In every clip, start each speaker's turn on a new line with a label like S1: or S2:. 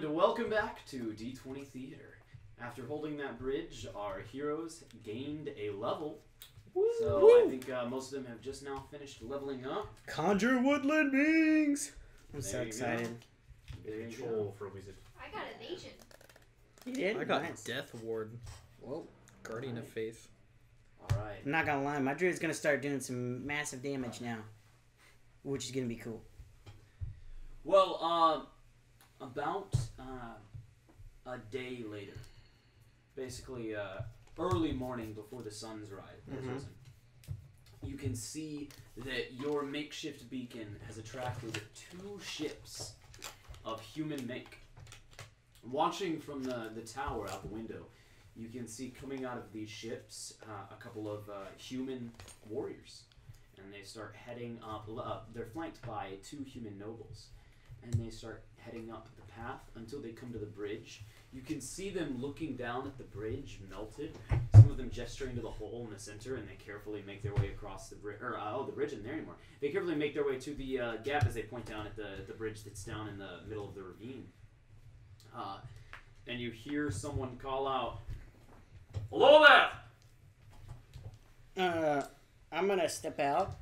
S1: and welcome back to D20 Theater. After holding that bridge, our heroes gained a level. So I think most of them have just now finished leveling up.
S2: Conjure woodland beings! I'm so excited.
S1: Control
S3: for a wizard.
S4: I got an Asian.
S2: You did?
S5: I got
S2: Nice.
S5: Death Ward.
S2: Whoa.
S5: Guardian of Faith.
S1: Alright.
S2: I'm not gonna lie, my druid's gonna start doing some massive damage now. Which is gonna be cool.
S1: Well, about a day later, basically early morning before the sun's rise, you can see that your makeshift beacon has attracted 2 ships of human make. Watching from the tower out the window, you can see coming out of these ships a couple of human warriors. And they start heading up, they're flanked by 2 human nobles. And they start heading up the path until they come to the bridge. You can see them looking down at the bridge, melted. Some of them gesturing to the hole in the center, and they carefully make their way across the bridge. The bridge isn't there anymore. They carefully make their way to the gap as they point down at the bridge that's down in the middle of the ravine. And you hear someone call out, "Hello there!"
S2: I'm gonna step out.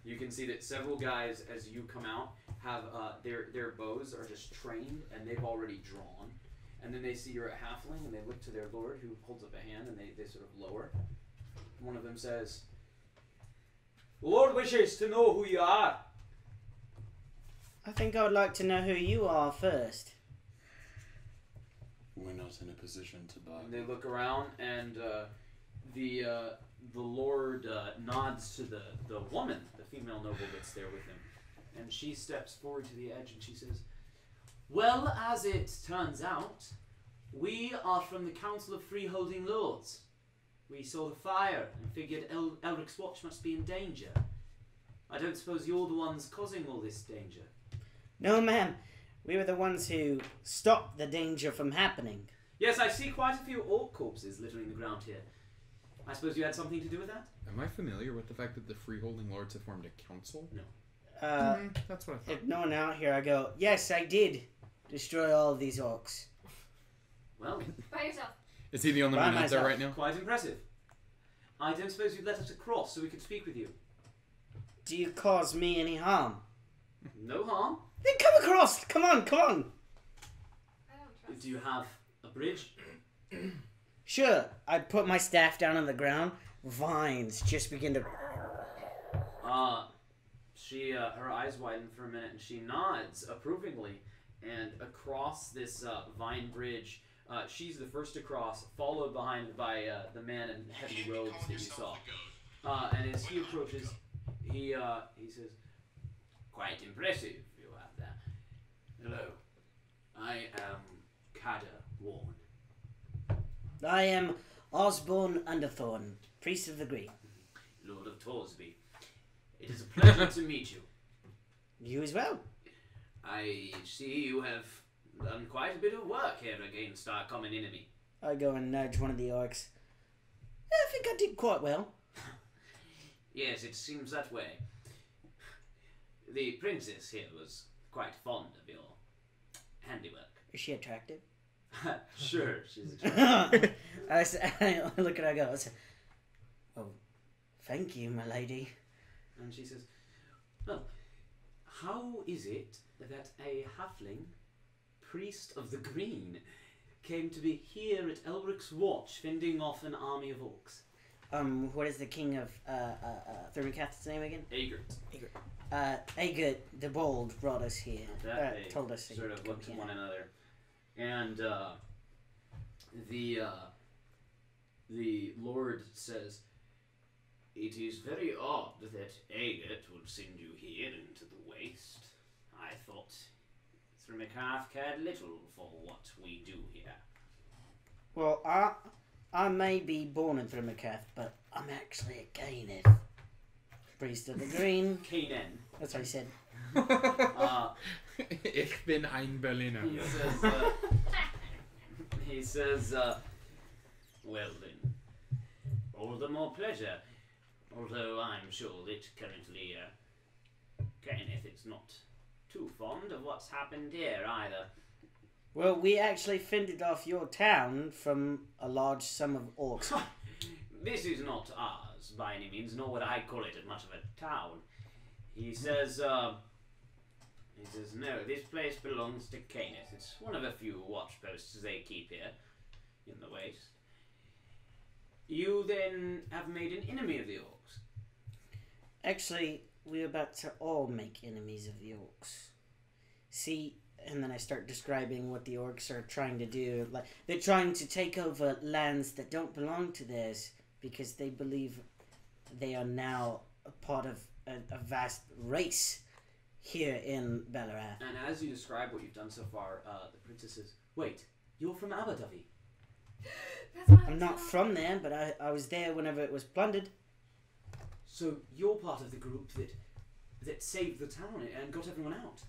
S1: You can see that several guys, as you come out, have their bows are just trained and they've already drawn. And then they see you're a halfling and they look to their lord who holds up a hand and they sort of lower. One of them says, "The Lord wishes to know who you are."
S2: I think I would like to know who you are first.
S3: We're not in a position to buy.
S1: And they look around and the Lord nods to the woman, the female noble that's there with him. And she steps forward to the edge and she says, "Well, as it turns out, we are from the Council of Freeholding Lords. We saw the fire and figured Elric's watch must be in danger. I don't suppose you're the ones causing all this danger."
S2: No, ma'am. We were the ones who stopped the danger from happening.
S1: "Yes, I see quite a few orc corpses littering the ground here. I suppose you had something to do with that?"
S6: Am I familiar with the fact that the freeholding lords have formed a council?
S1: No.
S6: That's what I thought.
S2: If no one out here, I go, yes, I did destroy all of these orcs.
S1: Well,
S4: By yourself.
S6: Is he the only
S2: By
S6: one out there
S2: myself.
S6: right now?
S1: quite impressive. I don't suppose you'd let us across so we could speak with you.
S2: Do you cause me any harm?
S1: No harm.
S2: Then come across! Come on, come on!
S4: I don't trust.
S1: Do you have a bridge?
S2: Sure, I put my staff down on the ground. Vines just begin to...
S1: She, her eyes widen for a minute and she nods approvingly. And across this vine bridge, she's the first to cross, followed behind by the man in heavy robes that you saw. And as he approaches, he says, "Quite impressive you have there. Hello, I am Kada Warren."
S2: I am Osborne Underthorn, priest of the Green.
S1: "Lord of Torsby. It is a pleasure to meet you.
S2: You as well.
S1: I see you have done quite a bit of work here against our common enemy."
S2: I go and nudge one of the orcs. I think I did quite well.
S1: "Yes, it seems that way. The princess here was quite fond of your handiwork."
S2: Is she attractive?
S1: Sure, she's attractive.
S2: I look at her and go, "Oh, thank you, my lady."
S1: And she says, "Well, how is it that a halfling, priest of the green, came to be here at Elric's watch fending off an army of orcs?"
S2: What is the king of Thermocath's name again?
S1: Aegert.
S2: Aegert the Bold brought us here.
S1: That they
S2: Told us
S1: sort of looked at one another. And the Lord says, "It is very odd that Aegert would send you here into the waste. I thought Thrymacraft cared little for what we do here."
S2: Well, I may be born in Thermocath, but I'm actually a Cainith. Priest of the Green.
S1: Kanan.
S2: That's what he said.
S6: Ich bin ein Berliner.
S1: He says, "Well then, all the more pleasure. Although I'm sure that currently, Kenneth, it's not too fond of what's happened here either.
S2: Well, we actually fended off your town from a large sum of orcs.
S1: This is not ours by any means, nor would I call it much of a town. He says, no, this place belongs to Canis. It's one of a few watch posts they keep here in the waste. You then have made an enemy of the orcs.
S2: Actually, we're about to all make enemies of the orcs. See, and then I start describing what the orcs are trying to do. Like, they're trying to take over lands that don't belong to theirs because they believe they are now a part of a vast race here in Ballarat.
S1: And as you describe what you've done so far, the princess says, wait, you're from Aberdyfi?
S4: That's my
S2: I'm not
S4: hometown.
S2: from there, but I was there whenever it was plundered.
S1: So you're part of the group that saved the town and got everyone out?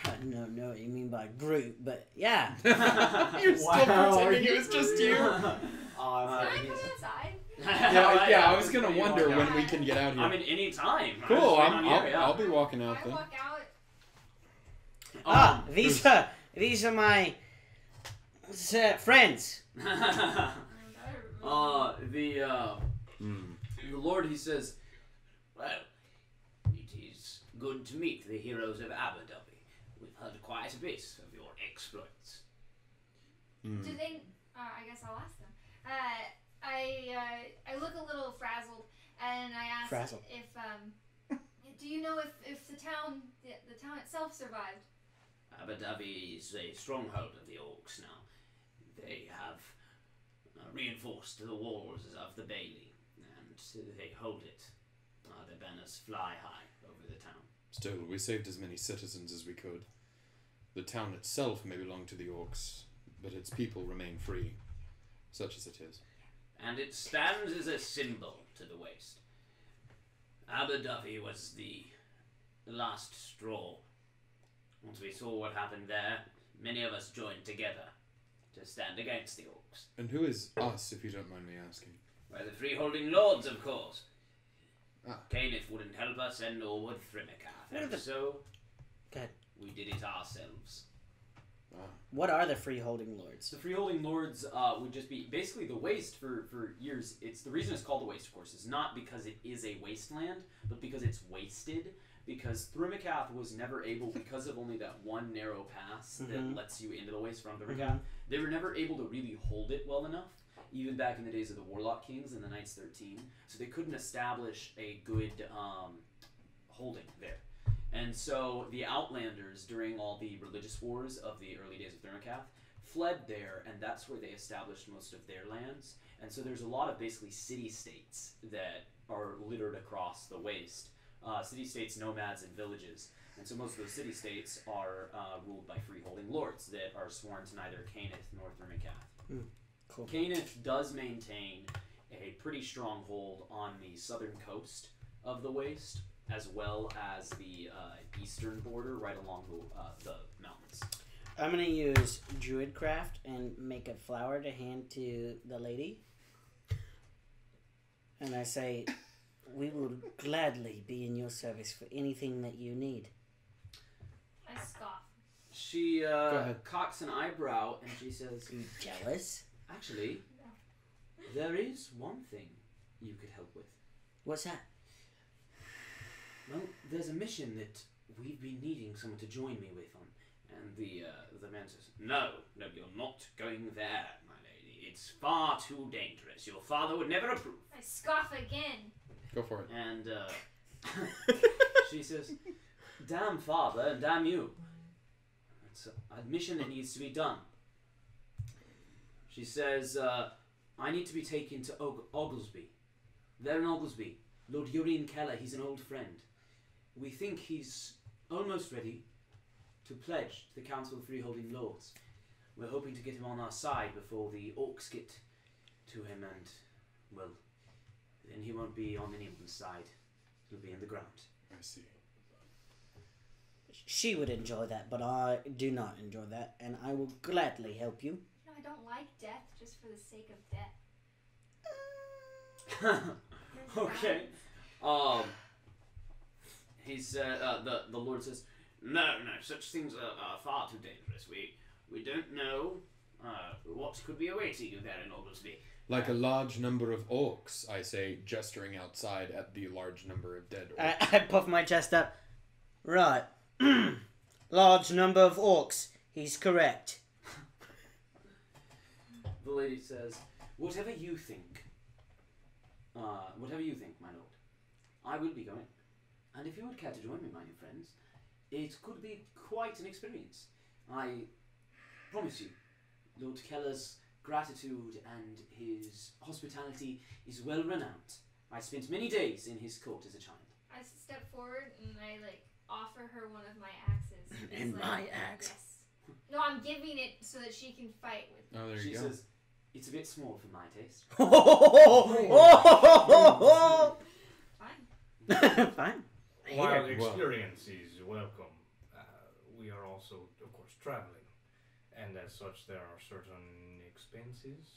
S2: I don't know what you mean by group, but yeah.
S6: You're still pretending it was just you.
S4: Can I come inside?
S6: Yeah, I was gonna wonder when we can get out here.
S1: I mean, any time.
S6: Cool, I'll be walking out
S4: I
S6: then.
S4: walk out.
S2: These are my friends.
S1: The Lord, he says, well, it is good to meet the heroes of Aberdyfi. We've heard quite a bit of your exploits.
S4: Do they? I guess I'll ask them. I look a little frazzled, and I ask
S2: Frazzled.
S4: if do you know if the town itself survived?
S1: Aberdyfi is a stronghold of the orcs now. They have reinforced the walls of the bailey, and they hold it. Their banners fly high over the town.
S3: Still, we saved as many citizens as we could. The town itself may belong to the orcs, but its people remain free, such as it is.
S1: And it stands as a symbol to the waste. Aberdyfi was the last straw. Once we saw what happened there, many of us joined together to stand against the orcs.
S3: And who is us, if you don't mind me asking?
S1: Why, the freeholding lords, of course.
S3: Ah.
S1: Cainith wouldn't help us, and nor would Thrimakath, and so
S2: Good.
S1: we did it ourselves.
S3: Ah.
S2: What are the freeholding lords?
S1: The freeholding lords would just be basically the waste for years. It's the reason it's called the waste, of course, is not because it is a wasteland, but because it's wasted. Because Thrimakath was never able, because of only that one narrow pass that lets you into the waste from Thrimakath, they were never able to really hold it well enough, even back in the days of the Warlock Kings and the Knights 13. So they couldn't establish a good holding there. And so the Outlanders, during all the religious wars of the early days of Thrimakath, fled there, and that's where they established most of their lands. And so there's a lot of basically city-states that are littered across the waste. City-states, nomads, and villages. And so most of those city-states are ruled by freeholding lords that are sworn to neither Cainith nor Thrimakath.
S2: Cool.
S1: Cainith does maintain a pretty strong hold on the southern coast of the waste, as well as the eastern border right along the mountains.
S2: I'm gonna use Druidcraft and make a flower to hand to the lady. And I say, we will gladly be in your service for anything that you need.
S4: I scoff.
S1: She
S3: ahead.
S1: cocks an eyebrow and she says,
S2: Are you jealous?
S1: actually, there is one thing you could help with.
S2: What's that?
S1: Well, there's a mission that we've been needing someone to join me with on. And the man says, no, you're not going there, my lady. It's far too dangerous. Your father would never approve.
S4: I scoff again.
S6: Go for it.
S1: And she says, damn father and damn you. It's a mission that needs to be done. She says, I need to be taken to Ogelsby. There in Ogelsby, Lord Urien Keller, he's an old friend. We think he's almost ready to pledge to the Council of Freeholding Lords. We're hoping to get him on our side before the orcs get to him, and, well, then he won't be on anyone's side. He'll be in the ground.
S3: I see.
S2: She would enjoy that, but I do not enjoy that, and I will gladly help you.
S4: No, I don't like death just for the sake of death. There's
S1: Okay.
S4: balance.
S1: He said, the Lord says, No, such things are far too dangerous. We don't know what could be awaiting you there in Ogelsby.
S3: Like a large number of orcs, I say, gesturing outside at the large number of dead orcs.
S2: I puff my chest up. Right. Large number of orcs. He's correct.
S1: The lady says, whatever you think, my lord. I will be going. And if you would care to join me, my new friends, it could be quite an experience. I promise you, Lord Keller's gratitude and his hospitality is well renowned. I spent many days in his court as a child.
S4: I step forward and I offer her one of my axes.
S2: And my axe.
S4: Yes. No, I'm giving it so that she can fight with me.
S3: Oh, there
S1: She
S3: you go.
S1: says, it's a bit small for my taste.
S4: Fine.
S2: Fine.
S5: While
S2: Here.
S5: experience is welcome, we are also, of course, traveling. And as such, there are certain expenses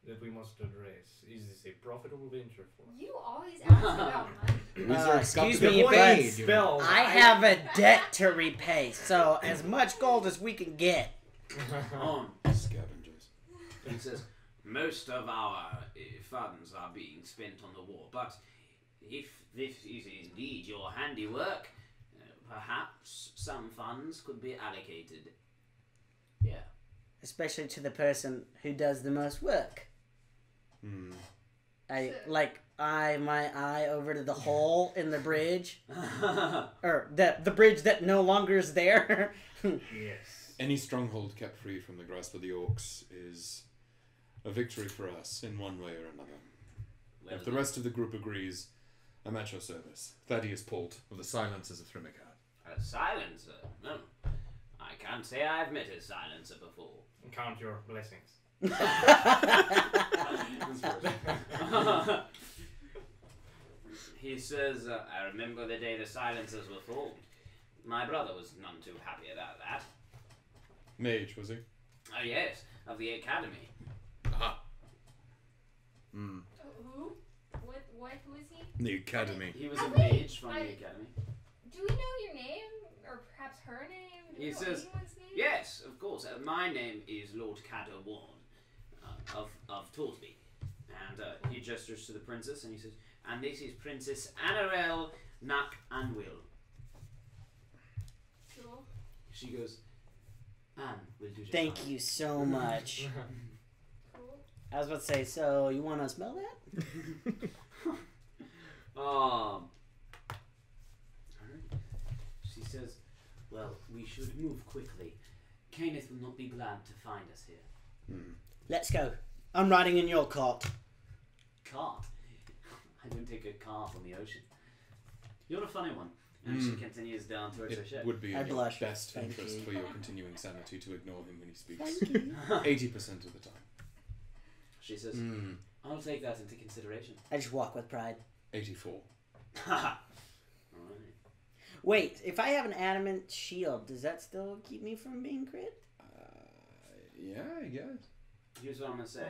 S5: that we must address. Is this a profitable venture for us?
S4: You always ask about money.
S3: Wizards got
S2: excuse
S3: to
S2: me,
S3: get
S2: but
S3: paid.
S5: Spells.
S2: I have a debt to repay, so as much gold as we can get.
S3: Scavengers.
S1: He says, most of our funds are being spent on the war, but if this is indeed your handiwork, perhaps some funds could be allocated. Yeah.
S2: Especially to the person who does the most work.
S3: Hmm.
S2: My eye over to the hole in the bridge. Or the bridge that no longer is there.
S5: Yes.
S3: Any stronghold kept free from the grasp of the orcs is a victory for us in one way or another.
S1: Well,
S3: If the rest of the group agrees, I'm at your service. Thaddeus Polt of the Silences of Thrimika.
S1: a silencer? No. I can't say I've met a silencer before.
S5: Count your blessings.
S1: He says, I remember the day the silencers were formed. My brother was none too happy about that.
S3: Mage, was he?
S1: Oh yes, of the academy.
S3: Aha. Hmm.
S4: Who? Who is he?
S3: The academy.
S1: He was a mage from the academy.
S4: Do we know your name? Or perhaps her name? Do we
S1: He
S4: know
S1: says,
S4: anyone's name?
S1: Yes, of course. My name is Lord Caddo Warren of Torsby. And he gestures to the princess and he says, and this is Princess Annarel, Nuck and Will.
S4: Cool.
S1: She goes, Anne will do just
S2: Thank
S1: fine."
S2: you so much.
S4: Cool.
S2: I was about to say, so you want to smell that?
S1: Alright. She says, well, we should move quickly. Kenneth will not be glad to find us here.
S3: Hmm.
S2: Let's go. I'm riding in your cart.
S1: Cart? I don't take a cart on the ocean. You're a funny one. And she continues down towards her
S3: It
S1: ship.
S3: would be
S2: I
S3: in your
S2: blush.
S3: best
S2: Thank
S3: interest
S2: you.
S3: for your continuing sanity to ignore him when he speaks.
S2: Thank you.
S3: 80% of the time.
S1: She says,
S3: Hmm.
S1: I'll take that into consideration.
S2: I just walk with pride.
S3: 84.
S1: Alright.
S2: Wait, if I have an adamant shield, does that still keep me from being crit?
S3: Yeah, I guess.
S1: Here's what I'm gonna say.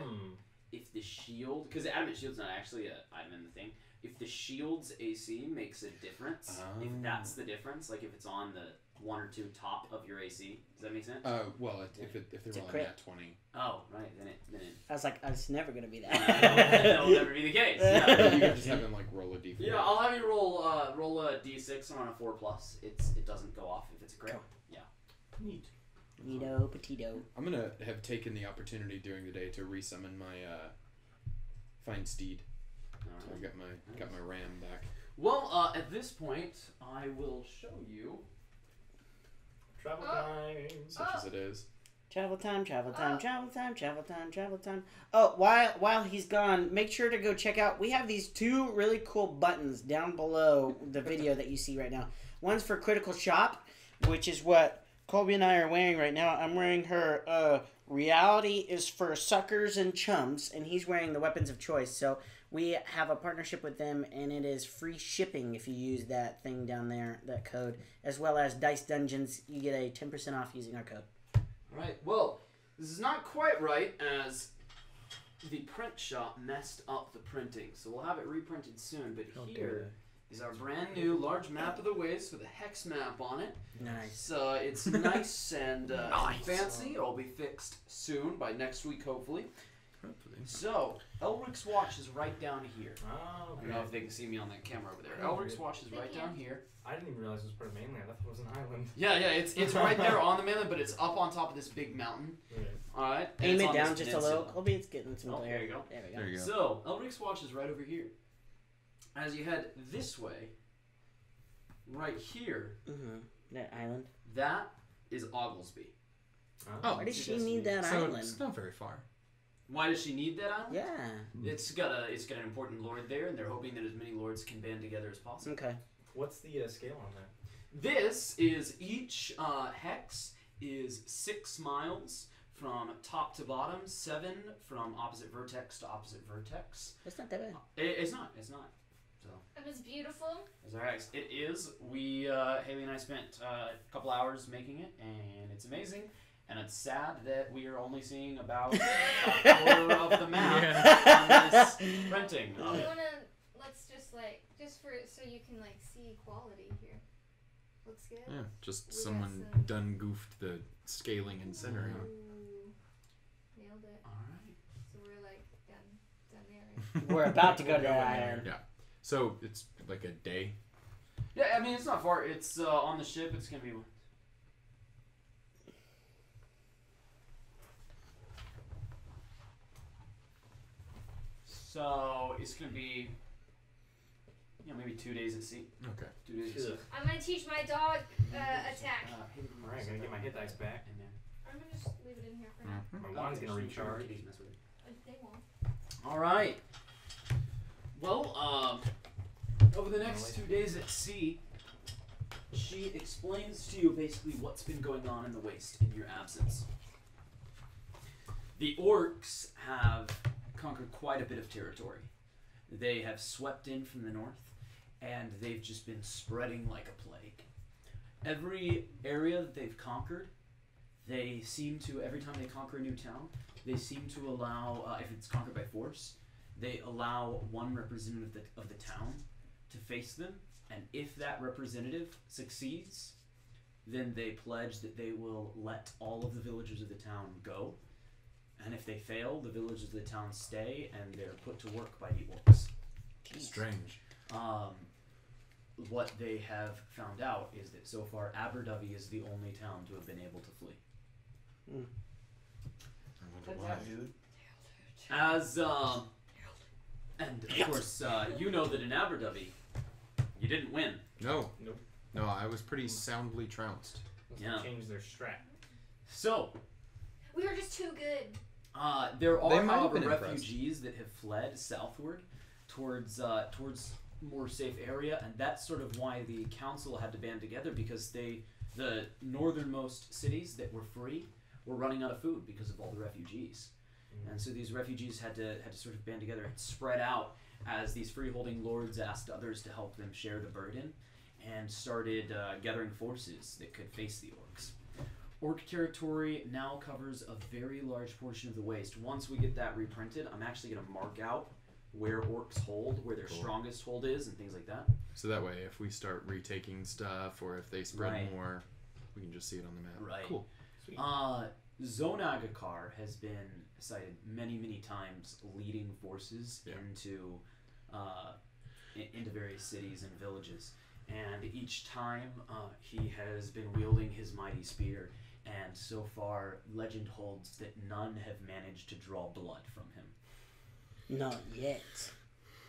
S1: If the shield, because the adamant shield's not actually an item in the thing, if the shield's AC makes a difference, if that's the difference, like if it's on the 1 or 2 top of your AC, does that make sense?
S3: Well, if
S2: It's
S3: they're
S2: a
S3: rolling
S2: crit.
S3: at 20.
S1: Oh, right, then it
S2: I was like, it's never gonna be that.
S1: that'll never be the case.
S3: You
S1: Yeah.
S3: can just have him like roll a d4.
S1: Yeah, I'll have you roll a d6 and on a 4+. It doesn't go off if it's a crit.
S2: Cool.
S1: Yeah.
S5: Neat.
S2: Neato, petito.
S3: I'm gonna have taken the opportunity during the day to resummon my fine steed. So I
S1: Alright.
S3: got my ram back.
S1: Well, at this point, I will show you.
S5: Travel
S4: Oh.
S5: time.
S3: Such as it is.
S2: Travel time, travel time, travel time, travel time, travel time. Oh, while he's gone, make sure to go check out. We have these 2 really cool buttons down below the video that you see right now. One's for Critical Shop, which is what Colby and I are wearing right now. I'm wearing her Reality is for Suckers and Chums, and he's wearing the Weapons of Choice. So we have a partnership with them, and it is free shipping if you use that thing down there, that code. As well as Dice Dungeons, you get a 10% off using our code.
S1: Right. Well, this is not quite right as the print shop messed up the printing, so we'll have it reprinted soon. But here is our brand new large map of the waste with a hex map on it.
S2: Nice.
S1: It's nice and fancy. It'll be fixed soon, by next week, hopefully. So, Elric's Watch is right down here.
S5: Oh, okay.
S1: I don't know if they can see me on that camera over there. Elric's Watch is right down here.
S5: I didn't even realize it was part of mainland. I thought it was an island.
S1: Yeah, it's right there on the mainland, but it's up on top of this big mountain.
S5: Right.
S1: Alright?
S2: Aim it down just a little. Colby, it's getting some glare.
S1: There you go.
S2: There we go.
S3: There you go.
S1: So, Elric's Watch is right over here. As you head this way, right here,
S2: That island.
S1: that is Ogelsby.
S3: Oh,
S2: Why does she need that
S3: So
S2: island?
S3: it's not very far.
S1: Why does she need that island?
S2: Yeah.
S1: It's got an important lord there, and they're hoping that as many lords can band together as possible.
S2: Okay.
S5: What's the scale on that?
S1: This is each hex is 6 miles from top to bottom, 7 from opposite vertex to opposite vertex.
S2: That's not that bad.
S1: It's not. So
S4: And it's beautiful.
S1: there's our hex. It is. We Haley and I spent a couple hours making it, and it's amazing. And it's sad that we are only seeing about a quarter of the map on this printing of
S4: We
S1: it.
S4: wanna let's just for so you can see quality here. Looks good.
S3: Yeah, just
S4: We got
S3: someone
S4: some-
S3: done goofed the scaling and centering.
S4: Ooh. Nailed it.
S1: Alright.
S4: So we're done there. Right?
S2: We're about to go to
S5: We're going
S2: that
S5: there.
S2: island.
S3: Yeah. So it's like a day.
S1: Yeah, I mean, it's not far. It's on the ship. It's going to be... So, it's going to be, maybe 2 days at sea.
S3: Okay.
S1: 2 days at sea.
S4: I'm gonna teach my dog attack.
S5: Alright, gonna get my hit dice back.
S1: In there.
S4: I'm gonna just leave it in here for now.
S5: My wand's gonna recharge.
S4: They won't.
S1: Alright. Well, over the next 2 days at sea, she explains to you basically what's been going on in the waste in your absence. The orcs have conquered quite a bit of territory. They have swept in from the north, and they've just been spreading like a plague. Every area that they've conquered, they seem to, every time they conquer a new town, they seem to allow, if it's conquered by force, they allow one representative of the town to face them, and if that representative succeeds, then they pledge that they will let all of the villagers of the town go. And if they fail, the villagers of the town stay, and they're put to work by the orcs.
S3: Strange.
S1: What they have found out is that so far Aberdovey is the only town to have been able to flee.
S3: I wonder why.
S1: Dude. As and of course you know that in Aberdovey you didn't win.
S3: No.
S5: Nope.
S3: No, I was pretty soundly trounced.
S5: Must
S1: Yeah.
S5: have changed their strat.
S1: So
S4: We were just too good.
S1: there
S3: They
S1: are,
S3: might have
S1: however,
S3: been impressed.
S1: refugees that have fled southward towards more safe area, and that's sort of why the council had to band together, because the northernmost cities that were free were running out of food because of all the refugees. And so these refugees had to sort of band together and spread out as these freeholding lords asked others to help them share the burden, and started gathering forces that could face the orcs. Orc territory now covers a very large portion of the waste. Once we get that reprinted, I'm actually going to mark out where orcs hold, where their
S3: Cool.
S1: strongest hold is, and things like that.
S3: So that way, if we start retaking stuff, or if they spread
S1: Right.
S3: more, we can just see it on the map.
S1: Right.
S3: Cool.
S5: Sweet.
S1: Zonagakar has been cited many, many times leading forces
S3: Yeah.
S1: into various cities and villages. And each time he has been wielding his mighty spear, and so far legend holds that none have managed to draw blood from him.
S2: Not yet.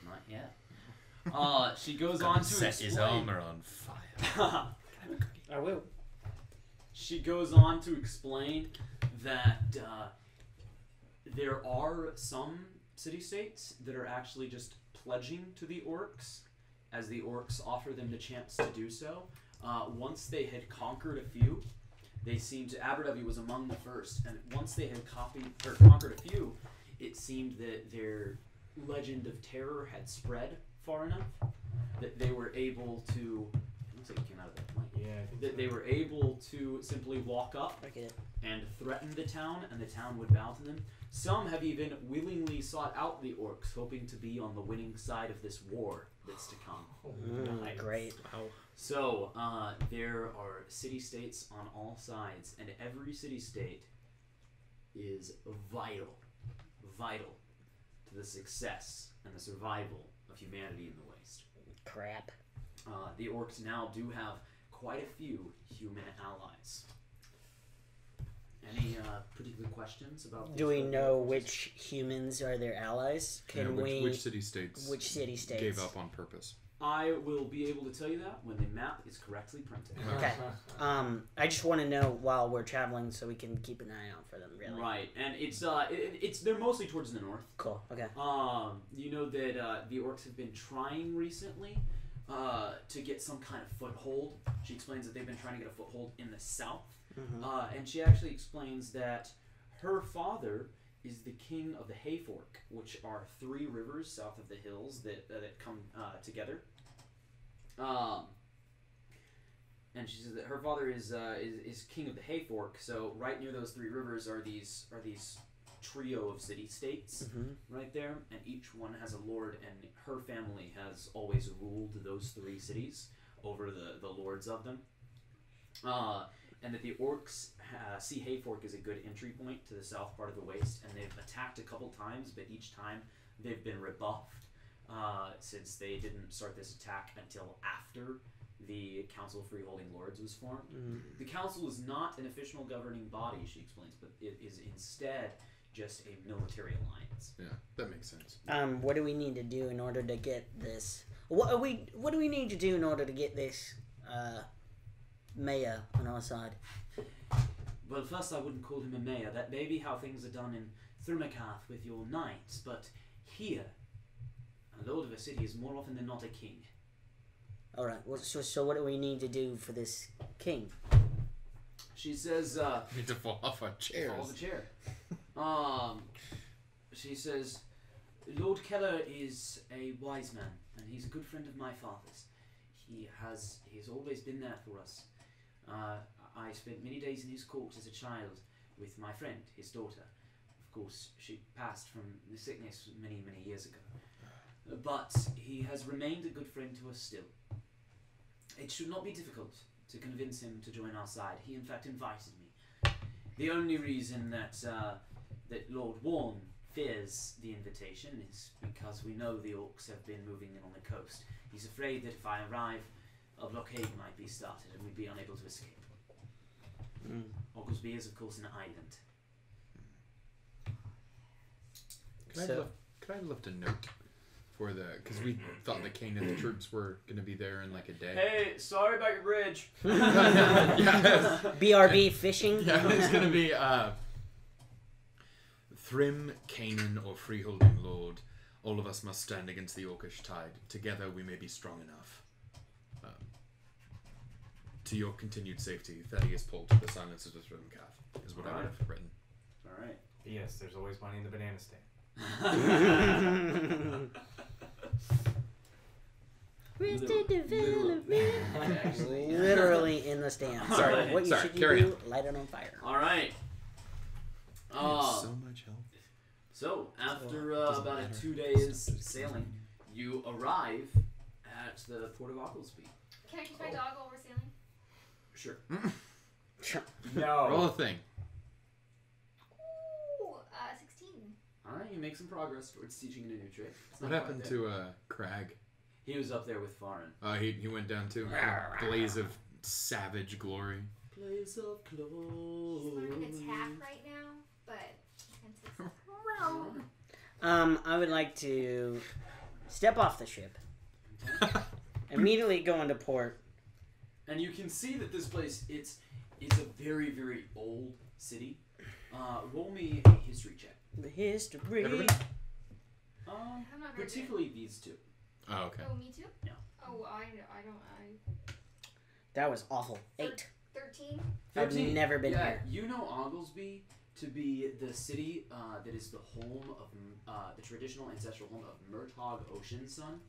S1: Not yet. She goes on to
S3: set his
S1: explain.
S3: armor on fire.
S2: I will.
S1: She goes on to explain that there are some city-states that are actually just pledging to the orcs, as the orcs offer them the chance to do so. Once they had conquered a few, they seemed to... Aberdovey was among the first, and once they had conquered a few, it seemed that their legend of terror had spread far enough that they were able to... It looks like it came out of that mic.
S5: Yeah, I think
S1: That
S5: so.
S1: they were able to simply walk up
S2: I get it.
S1: and threaten the town, and the town would bow to them. Some have even willingly sought out the orcs, hoping to be on the winning side of this war that's to come.
S5: Nice.
S2: Great.
S6: Wow.
S1: So, there are city-states on all sides, and every city-state is vital to the success and the survival of humanity in the waste.
S2: Crap.
S1: The orcs now do have quite a few human allies. Any particular questions about?
S2: Do we know which humans are their allies? Can we?
S6: Which city-states?
S2: Which city-states
S6: gave up on purpose?
S1: I will be able to tell you that when the map is correctly printed.
S2: Okay. I just want to know while we're traveling so we can keep an eye out for them. Really.
S1: Right, and it's they're mostly towards the north.
S2: Cool. Okay.
S1: You know that the orcs have been trying recently to get some kind of foothold. She explains that they've been trying to get a foothold in the south, and she actually explains that her father is the king of the Hayfork, which are 3 rivers south of the hills that come together. And she says that her father is king of the Hayfork. So right near those 3 rivers are these trio of city-states right there, and each one has a lord, and her family has always ruled those 3 cities over the lords of them. And that the orcs see Hayfork as a good entry point to the south part of the waste, and they've attacked a couple times, but each time they've been rebuffed since they didn't start this attack until after the Council of Freeholding Lords was formed. The council is not an official governing body, she explains, but it is instead just a military alliance.
S6: Yeah, that makes sense.
S2: What do we need to do in order to get this? What do we need to do in order to get this mayor on our side?
S1: Well, first I wouldn't call him a mayor. That may be how things are done in Thermakath with your knights, but here, a lord of a city is more often than not a king.
S2: All right. Well, so what do we need to do for this king?
S1: She says,
S6: We need to fall off our chairs.
S1: fall off the chair. She says, Lord Keller is a wise man, and he's a good friend of my father's. He has always been there for us. I spent many days in his court as a child with my friend, his daughter. Of course, she passed from the sickness many, many years ago. But he has remained a good friend to us still. It should not be difficult to convince him to join our side. He, in fact, invited me. The only reason that Lord Warren fears the invitation is because we know the orcs have been moving in on the coast. He's afraid that if I arrive, a blockade might be started and we'd be unable to escape. Ogelsby is, of course, an island.
S6: Could I left a note for because we thought the king and the troops were going to be there in like a day.
S1: Hey, sorry about your bridge.
S6: Yeah.
S2: BRB fishing?
S6: Yeah, it's going to be Thrym, Canaan, or Freeholding Lord. All of us must stand against the orcish tide. Together we may be strong enough. To your continued safety, Thaddeus Paul to the silences of Thrymcath is what I would have written.
S1: All right.
S5: Yes, there's always money in the banana stand.
S2: Rested development.
S1: Actually,
S2: Literally in the stand.
S1: Sorry,
S2: What you
S6: sorry,
S2: should
S6: carry
S2: do, light it on fire.
S1: all right.
S6: I have so much help.
S1: So after
S6: doesn't
S1: about
S6: matter.
S1: 2 days sailing, you arrive at the port of Ogelsby.
S4: Can I teach my dog while we're sailing?
S1: Sure.
S6: Roll a thing.
S4: Ooh, 16.
S1: All right, you make some progress towards teaching it a new trick. It's
S6: What
S1: not
S6: happened
S1: quite there.
S6: to Crag?
S1: He was up there with Farin.
S6: He went down too. A blaze of savage glory.
S1: Place of
S4: He's
S1: glory.
S4: learning attack right now, but he can
S2: I would like to step off the ship, immediately go into port.
S1: And you can see that this place, it's a very, very old city. Roll me a history check.
S2: The history.
S6: Everybody?
S4: I'm not very
S1: Particularly these two.
S6: Oh, okay.
S4: good. Oh, me too?
S1: Yeah.
S4: Oh, I
S2: That was awful. 8.
S4: 13?
S2: I've never been
S1: yeah,
S2: here.
S1: You know Ogelsby to be the city that is the home of the traditional ancestral home of Murtagh Oceansun,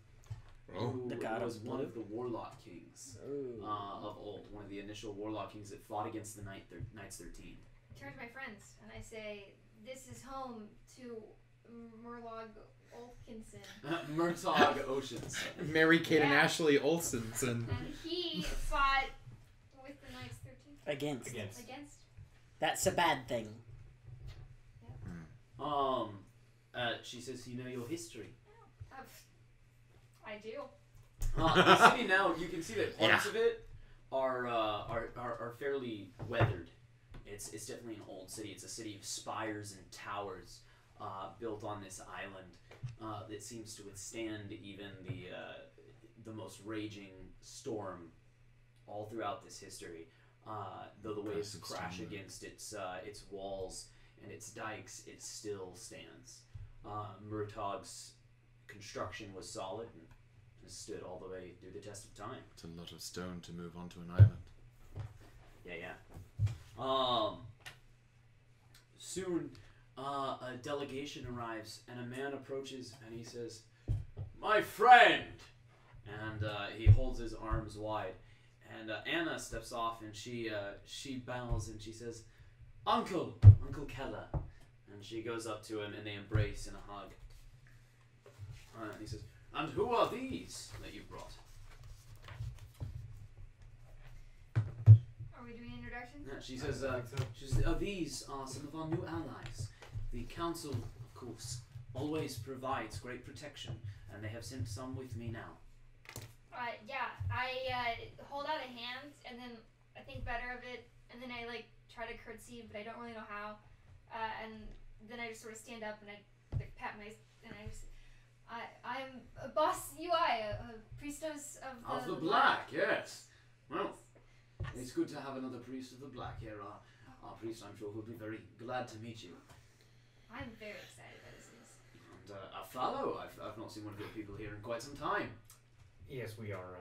S6: Oh.
S1: who
S2: The god
S1: was
S2: of
S1: one
S2: blue?
S1: of the warlock kings of old, one of the initial warlock kings that fought against the Knights 13.
S4: Turn to my friends and I say, this is home to Murlog Olkinson.
S1: Murtog Oceans.
S6: Mary Kate and
S4: Yeah.
S6: Ashley Olsenson.
S4: And he fought with the Knights 13
S2: Against.
S4: against.
S2: That's a bad thing.
S1: She says, you know your history.
S4: I do.
S1: The city now, you can see that parts of it are fairly weathered. It's definitely an old city. It's a city of spires and towers built on this island that seems to withstand even the most raging storm all throughout this history. Though the waves crash against its walls and its dikes, it still stands. Murtog's construction was solid and has stood all the way through the test of time.
S6: It's a lot of stone to move onto an island.
S1: Yeah. Soon, a delegation arrives, and a man approaches, and he says, "My friend!" And he holds his arms wide. And Anna steps off, and she bows, and she says, Uncle Keller." And she goes up to him, and they embrace in a hug. And he says, "And who are these that you brought?"
S4: Are we doing introductions?
S1: Yeah, she says, "These are some of our new allies. The council, of course, always provides great protection, and they have sent some with me now."
S4: Yeah, I hold out a hand, and then I think better of it, and then I try to curtsy, but I don't really know how. And then I just sort of stand up and I pat I'm a boss UI, a priestess of the
S1: Black, yes. Well, it's good to have another priest of the Black here. Our priest, I'm sure, will be very glad to meet you.
S4: I'm very excited about this news.
S1: And a fellow, I've not seen one of your people here in quite some time.
S5: Yes, we are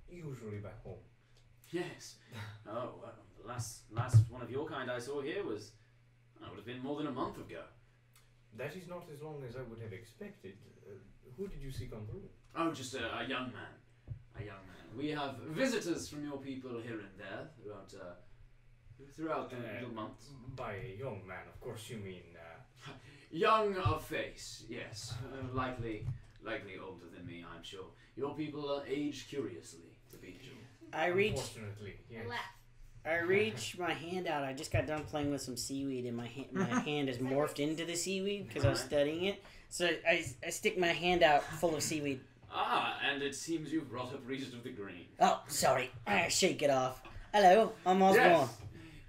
S5: usually back home.
S1: Yes. Oh, well, the last one of your kind I saw here would have been more than a month ago.
S5: That is not as long as I would have expected. Who did you see come through?
S1: Oh, just a young man. A young man. We have visitors from your people here and there throughout the months.
S5: By a young man, of course you mean...
S1: Young of face, yes. Likely older than me, I'm sure. Your people age curiously, to be sure.
S5: Unfortunately, yes.
S2: I reach my hand out. I just got done playing with some seaweed, and my hand is morphed into the seaweed because I was studying it. So I stick my hand out full of seaweed.
S1: And it seems you've brought a priest of the green.
S2: Oh, sorry. I shake it off. Hello, I'm Osborne.
S1: Yes,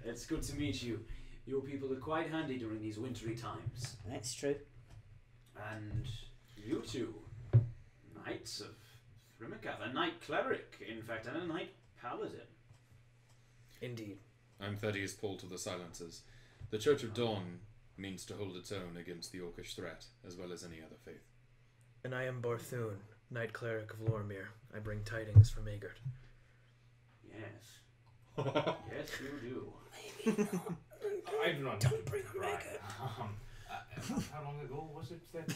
S1: it's good to meet you. Your people are quite handy during these wintry times.
S2: That's true.
S1: And you two, Knights of Thrimicath, a Knight Cleric, in fact, and a Knight Paladin.
S7: Indeed.
S3: I'm Thaddeus Paul to the Silencers. The Church of Dawn means to hold its own against the Orcish threat, as well as any other faith.
S7: And I am Barthune, Knight Cleric of Lormir. I bring tidings from Agert.
S1: Yes. Yes, you do.
S2: Maybe not.
S5: I do not.
S2: Don't bring a
S5: Right.
S2: Agert.
S5: How long ago was it that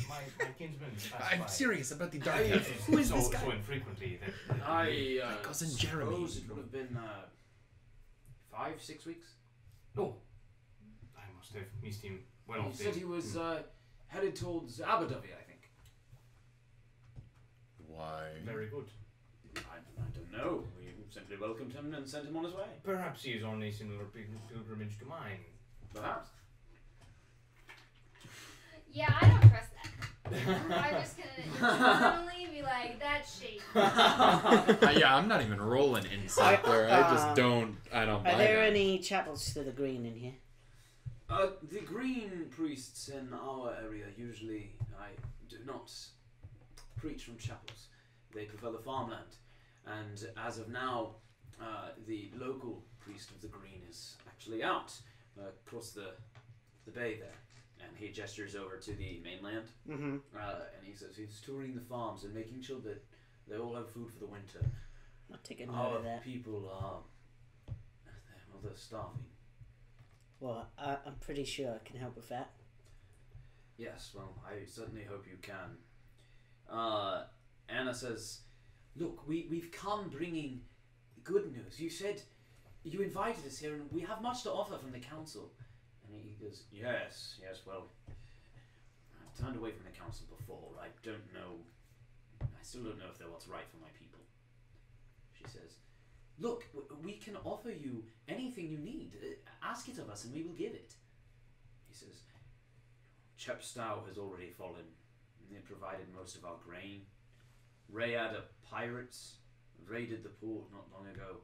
S5: my kinsman passed
S6: I'm
S5: by?
S6: serious about the dark
S1: I-
S6: elf.
S2: Who is this guy?
S5: So infrequently that...
S1: I
S6: My cousin Jeremy.
S1: suppose it would have been 5-6 weeks.
S5: Oh, I must have missed him. Well,
S1: He said he was headed towards Abu Dhabi, I think.
S3: Why?
S5: very good.
S1: I don't know. We simply welcomed him and sent him on his way.
S5: Perhaps he is on a similar pilgrimage to mine.
S1: Perhaps.
S4: Yeah, I don't trust that. I'm just gonna internally be like, that's shady.
S6: Yeah, I'm not even rolling insight there. I just don't. I don't buy
S2: Are there
S6: that.
S2: any chapels to the green in here?
S1: The green priests in our area usually do not preach from chapels. They prefer the farmland. And as of now, the local priest of the green is actually out across the bay there. And he gestures over to the mainland.
S2: Mm-hmm.
S1: And he says he's touring the farms and making sure that they all have food for the winter.
S2: I'll take a note
S1: Our
S2: of that.
S1: people are... Well, they're starving.
S2: Well, I'm pretty sure I can help with that.
S1: Yes, well, I certainly hope you can. Anna says, "Look, we've come bringing good news. You said you invited us here, and we have much to offer from the council." And he goes, yes, well, turned away from the council before. I still don't know if they're what's right for my people. She says, look, we can offer you anything you need. Ask it of us and we will give it. He says, Chepstow has already fallen. They provided most of our grain. Rayad pirates raided the port not long ago.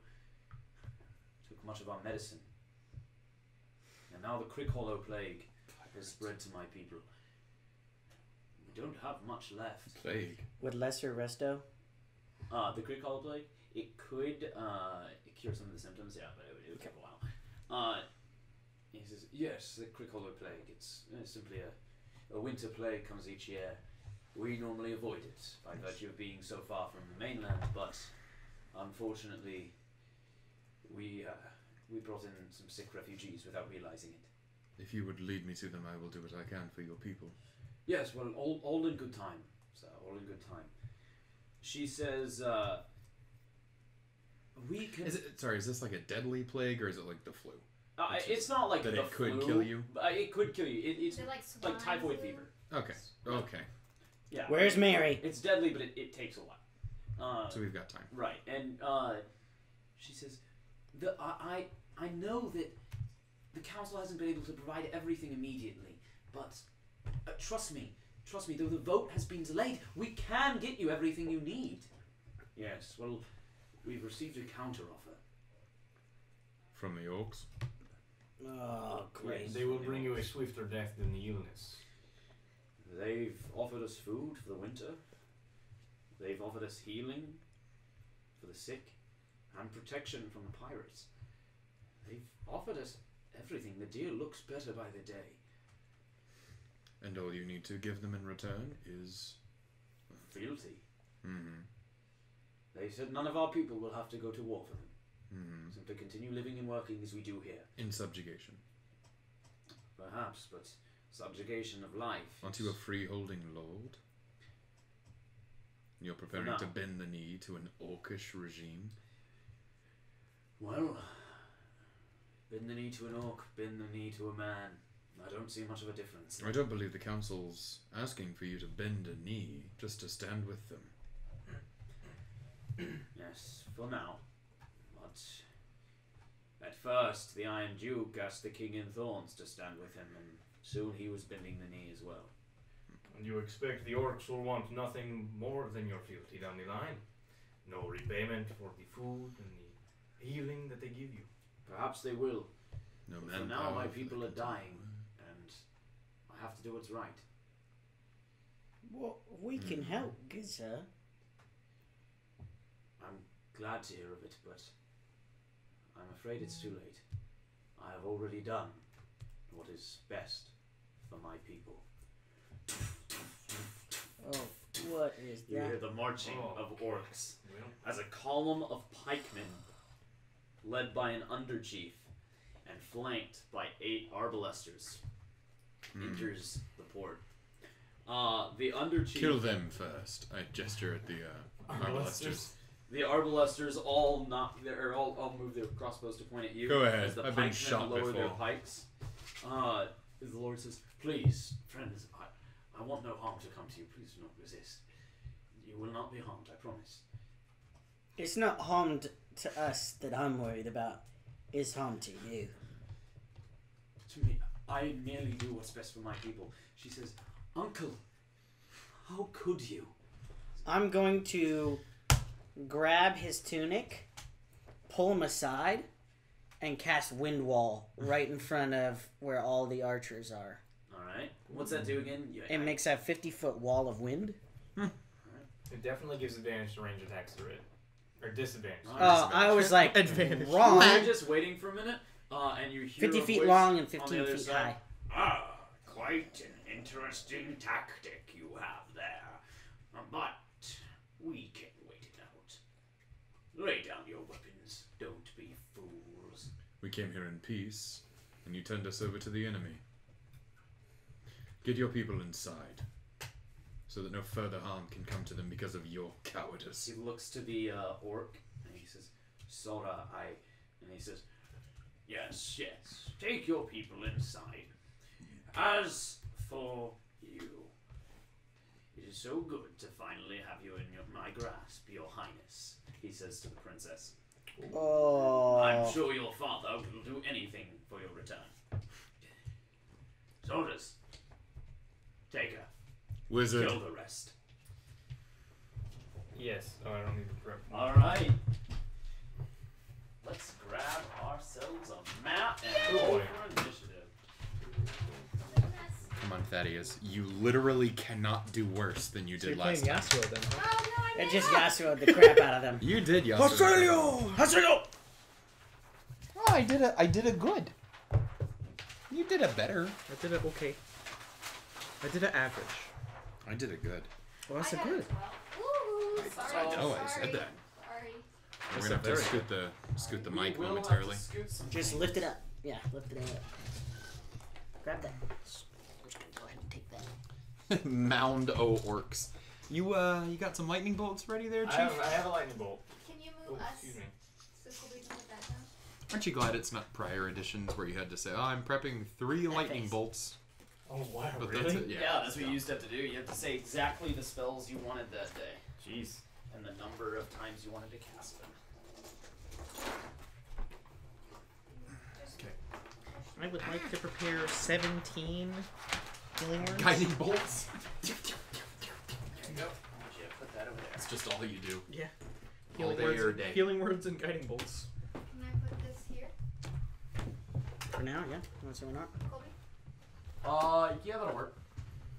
S1: Took much of our medicine. And now the Crickhollow plague has spread to my people. We don't have much left.
S3: Plague.
S2: Would lesser resto?
S1: The Crickhollow plague? It could cure some of the symptoms, yeah, but it would take a while. He says, yes, the Crickhollow plague. It's simply a winter plague comes each year. We normally avoid it by virtue of being so far from the mainland, but unfortunately we brought in some sick refugees without realizing it.
S6: If you would lead me to them, I will do what I can for your people.
S1: Yes, well, all in good time, sir, all in good time. She says, we can...
S6: Is this like a deadly plague, or is it like the flu?
S1: It's not like
S6: that
S1: the
S6: it could
S1: flu.
S6: kill you?
S1: It could kill you. It's
S4: Is it
S1: like typhoid
S4: flu?
S1: fever.
S6: Okay, okay.
S1: Yeah.
S2: Where's Mary?
S1: It's deadly, but it takes a while.
S6: So we've got time.
S1: Right, and she says, I know that the council hasn't been able to provide everything immediately, but trust me, though the vote has been delayed, we can get you everything you need. Yes, well, we've received a counteroffer.
S6: From the orcs?
S2: Oh, great.
S5: They will bring you a swifter death than the illness.
S1: They've offered us food for the winter. They've offered us healing for the sick and protection from the pirates. They've offered us everything. The deal looks better by the day.
S6: And all you need to give them in return is...
S1: Fealty.
S6: Mm-hmm.
S1: They said none of our people will have to go to war for them.
S6: Mm-hmm.
S1: Simply continue living and working as we do here.
S6: In subjugation.
S1: Perhaps, but subjugation of life.
S6: Aren't you a freeholding lord? You're preparing to bend the knee to an orcish regime?
S1: Well, bend the knee to an orc, bend the knee to a man. I don't see much of a difference.
S6: I don't believe the council's asking for you to bend a knee, just to stand with them.
S1: Yes, for now. But at first, the Iron Duke asked the King in Thorns to stand with him, and soon he was bending the knee as well.
S5: And you expect the orcs will want nothing more than your fealty down the line? No repayment for the food and the healing that they give you?
S1: Perhaps they will.
S6: No
S1: But
S6: man.
S1: for now, my people are dying, and I have to do what's right.
S2: Well, we can help, good sir.
S1: I'm glad to hear of it, but I'm afraid it's too late. I have already done what is best for my people.
S2: Oh, what is
S1: You hear
S2: that?
S1: the marching of orcs
S5: Well,
S1: as a column of pikemen, led by an underchief and flanked by 8 arbalesters, enters the port. The underchief...
S6: Kill them first. I gesture at the arbalesters.
S1: The arbalesters all move their crossbows to point at you.
S6: Go ahead.
S1: As the
S6: I've been
S1: pikemen
S6: shot
S1: lower their
S6: before.
S1: pikes. The Lord says, "Please, friends, I want no harm to come to you. Please do not resist. You will not be harmed, I promise."
S2: It's not harm to us that I'm worried about. It's harm to you.
S1: To me, I merely do what's best for my people. She says, "Uncle, how could you?"
S2: I'm going to grab his tunic, pull him aside, and cast Wind Wall right in front of where all the archers are.
S1: Alright. What's that do again?
S2: It makes a 50-foot wall of wind.
S5: it definitely gives advantage to range attacks through it. Or disadvantage.
S2: Oh, I was like,
S7: Advantage.
S2: wrong.
S1: You're just waiting for a minute, and you hear
S2: 50
S1: a
S2: feet
S1: voice
S2: long and
S1: on
S2: 15
S1: the other
S2: feet
S1: side.
S2: high.
S1: Quite an interesting tactic you have there. But we can wait it out. Lay down your weapons. Don't be fools.
S6: We came here in peace, and you turned us over to the enemy. Get your people inside, so that no further harm can come to them because of your cowardice.
S1: He looks to the orc, and he says, "Sora, And he says, yes, take your people inside. As for you, is so good to finally have you in my grasp, Your Highness, he says to the princess.
S2: Oh.
S1: I'm sure your father will do anything for your return. Soldiers, take her.
S6: Wizard.
S1: Kill the rest.
S5: Yes. Oh, I don't need to prep.
S1: Alright. Let's grab ourselves a map and roll for initiative.
S6: Come on, Thaddeus. You literally cannot do worse than you
S7: So
S6: did
S7: you're playing
S6: last time.
S7: Yasuo then, huh?
S4: Oh no, I
S2: It just
S4: messed up.
S2: Yasuo the crap out of them.
S6: You did, Yasuo.
S2: Hasselio!
S6: Oh, I did a good. You did a better.
S7: I did it okay. I did it average.
S6: I did a good.
S7: Well, that's
S4: I
S7: a
S4: got it
S7: good.
S4: as well. Ooh, sorry.
S6: I know, I
S4: sorry.
S6: said that.
S4: Sorry.
S6: We're gonna have to scoot the mic
S1: We will have
S6: momentarily.
S1: to scoot some
S2: Just
S1: things.
S2: lift it up. Yeah, lift it up. Grab that. I'm just gonna go ahead and take that.
S6: Mound o orcs. You got some lightning bolts ready there, Chief?
S5: I have a lightning bolt.
S4: Can you
S5: Oh,
S4: move us
S5: excuse me.
S4: so we can put that down?
S6: Aren't you glad it's not prior editions where you had to say, "Oh, I'm prepping 3 lightning
S2: face.
S6: bolts."
S5: Oh wow,
S6: But
S5: really?
S6: that's it.
S1: Yeah, that's what you used to have to do. You have to say exactly the spells you wanted that day.
S5: Jeez.
S1: And the number of times you wanted to cast them.
S7: I would like to prepare 17 healing words.
S6: Guiding bolts.
S1: There you go. Yeah, put that over there.
S6: That's just all you do.
S7: Yeah.
S6: All
S7: Healing
S6: day
S7: words,
S6: or day.
S7: healing words and guiding bolts.
S4: Can I put this here,
S2: For now, yeah. Want to say we're not?
S4: Colby?
S1: Yeah, that'll work.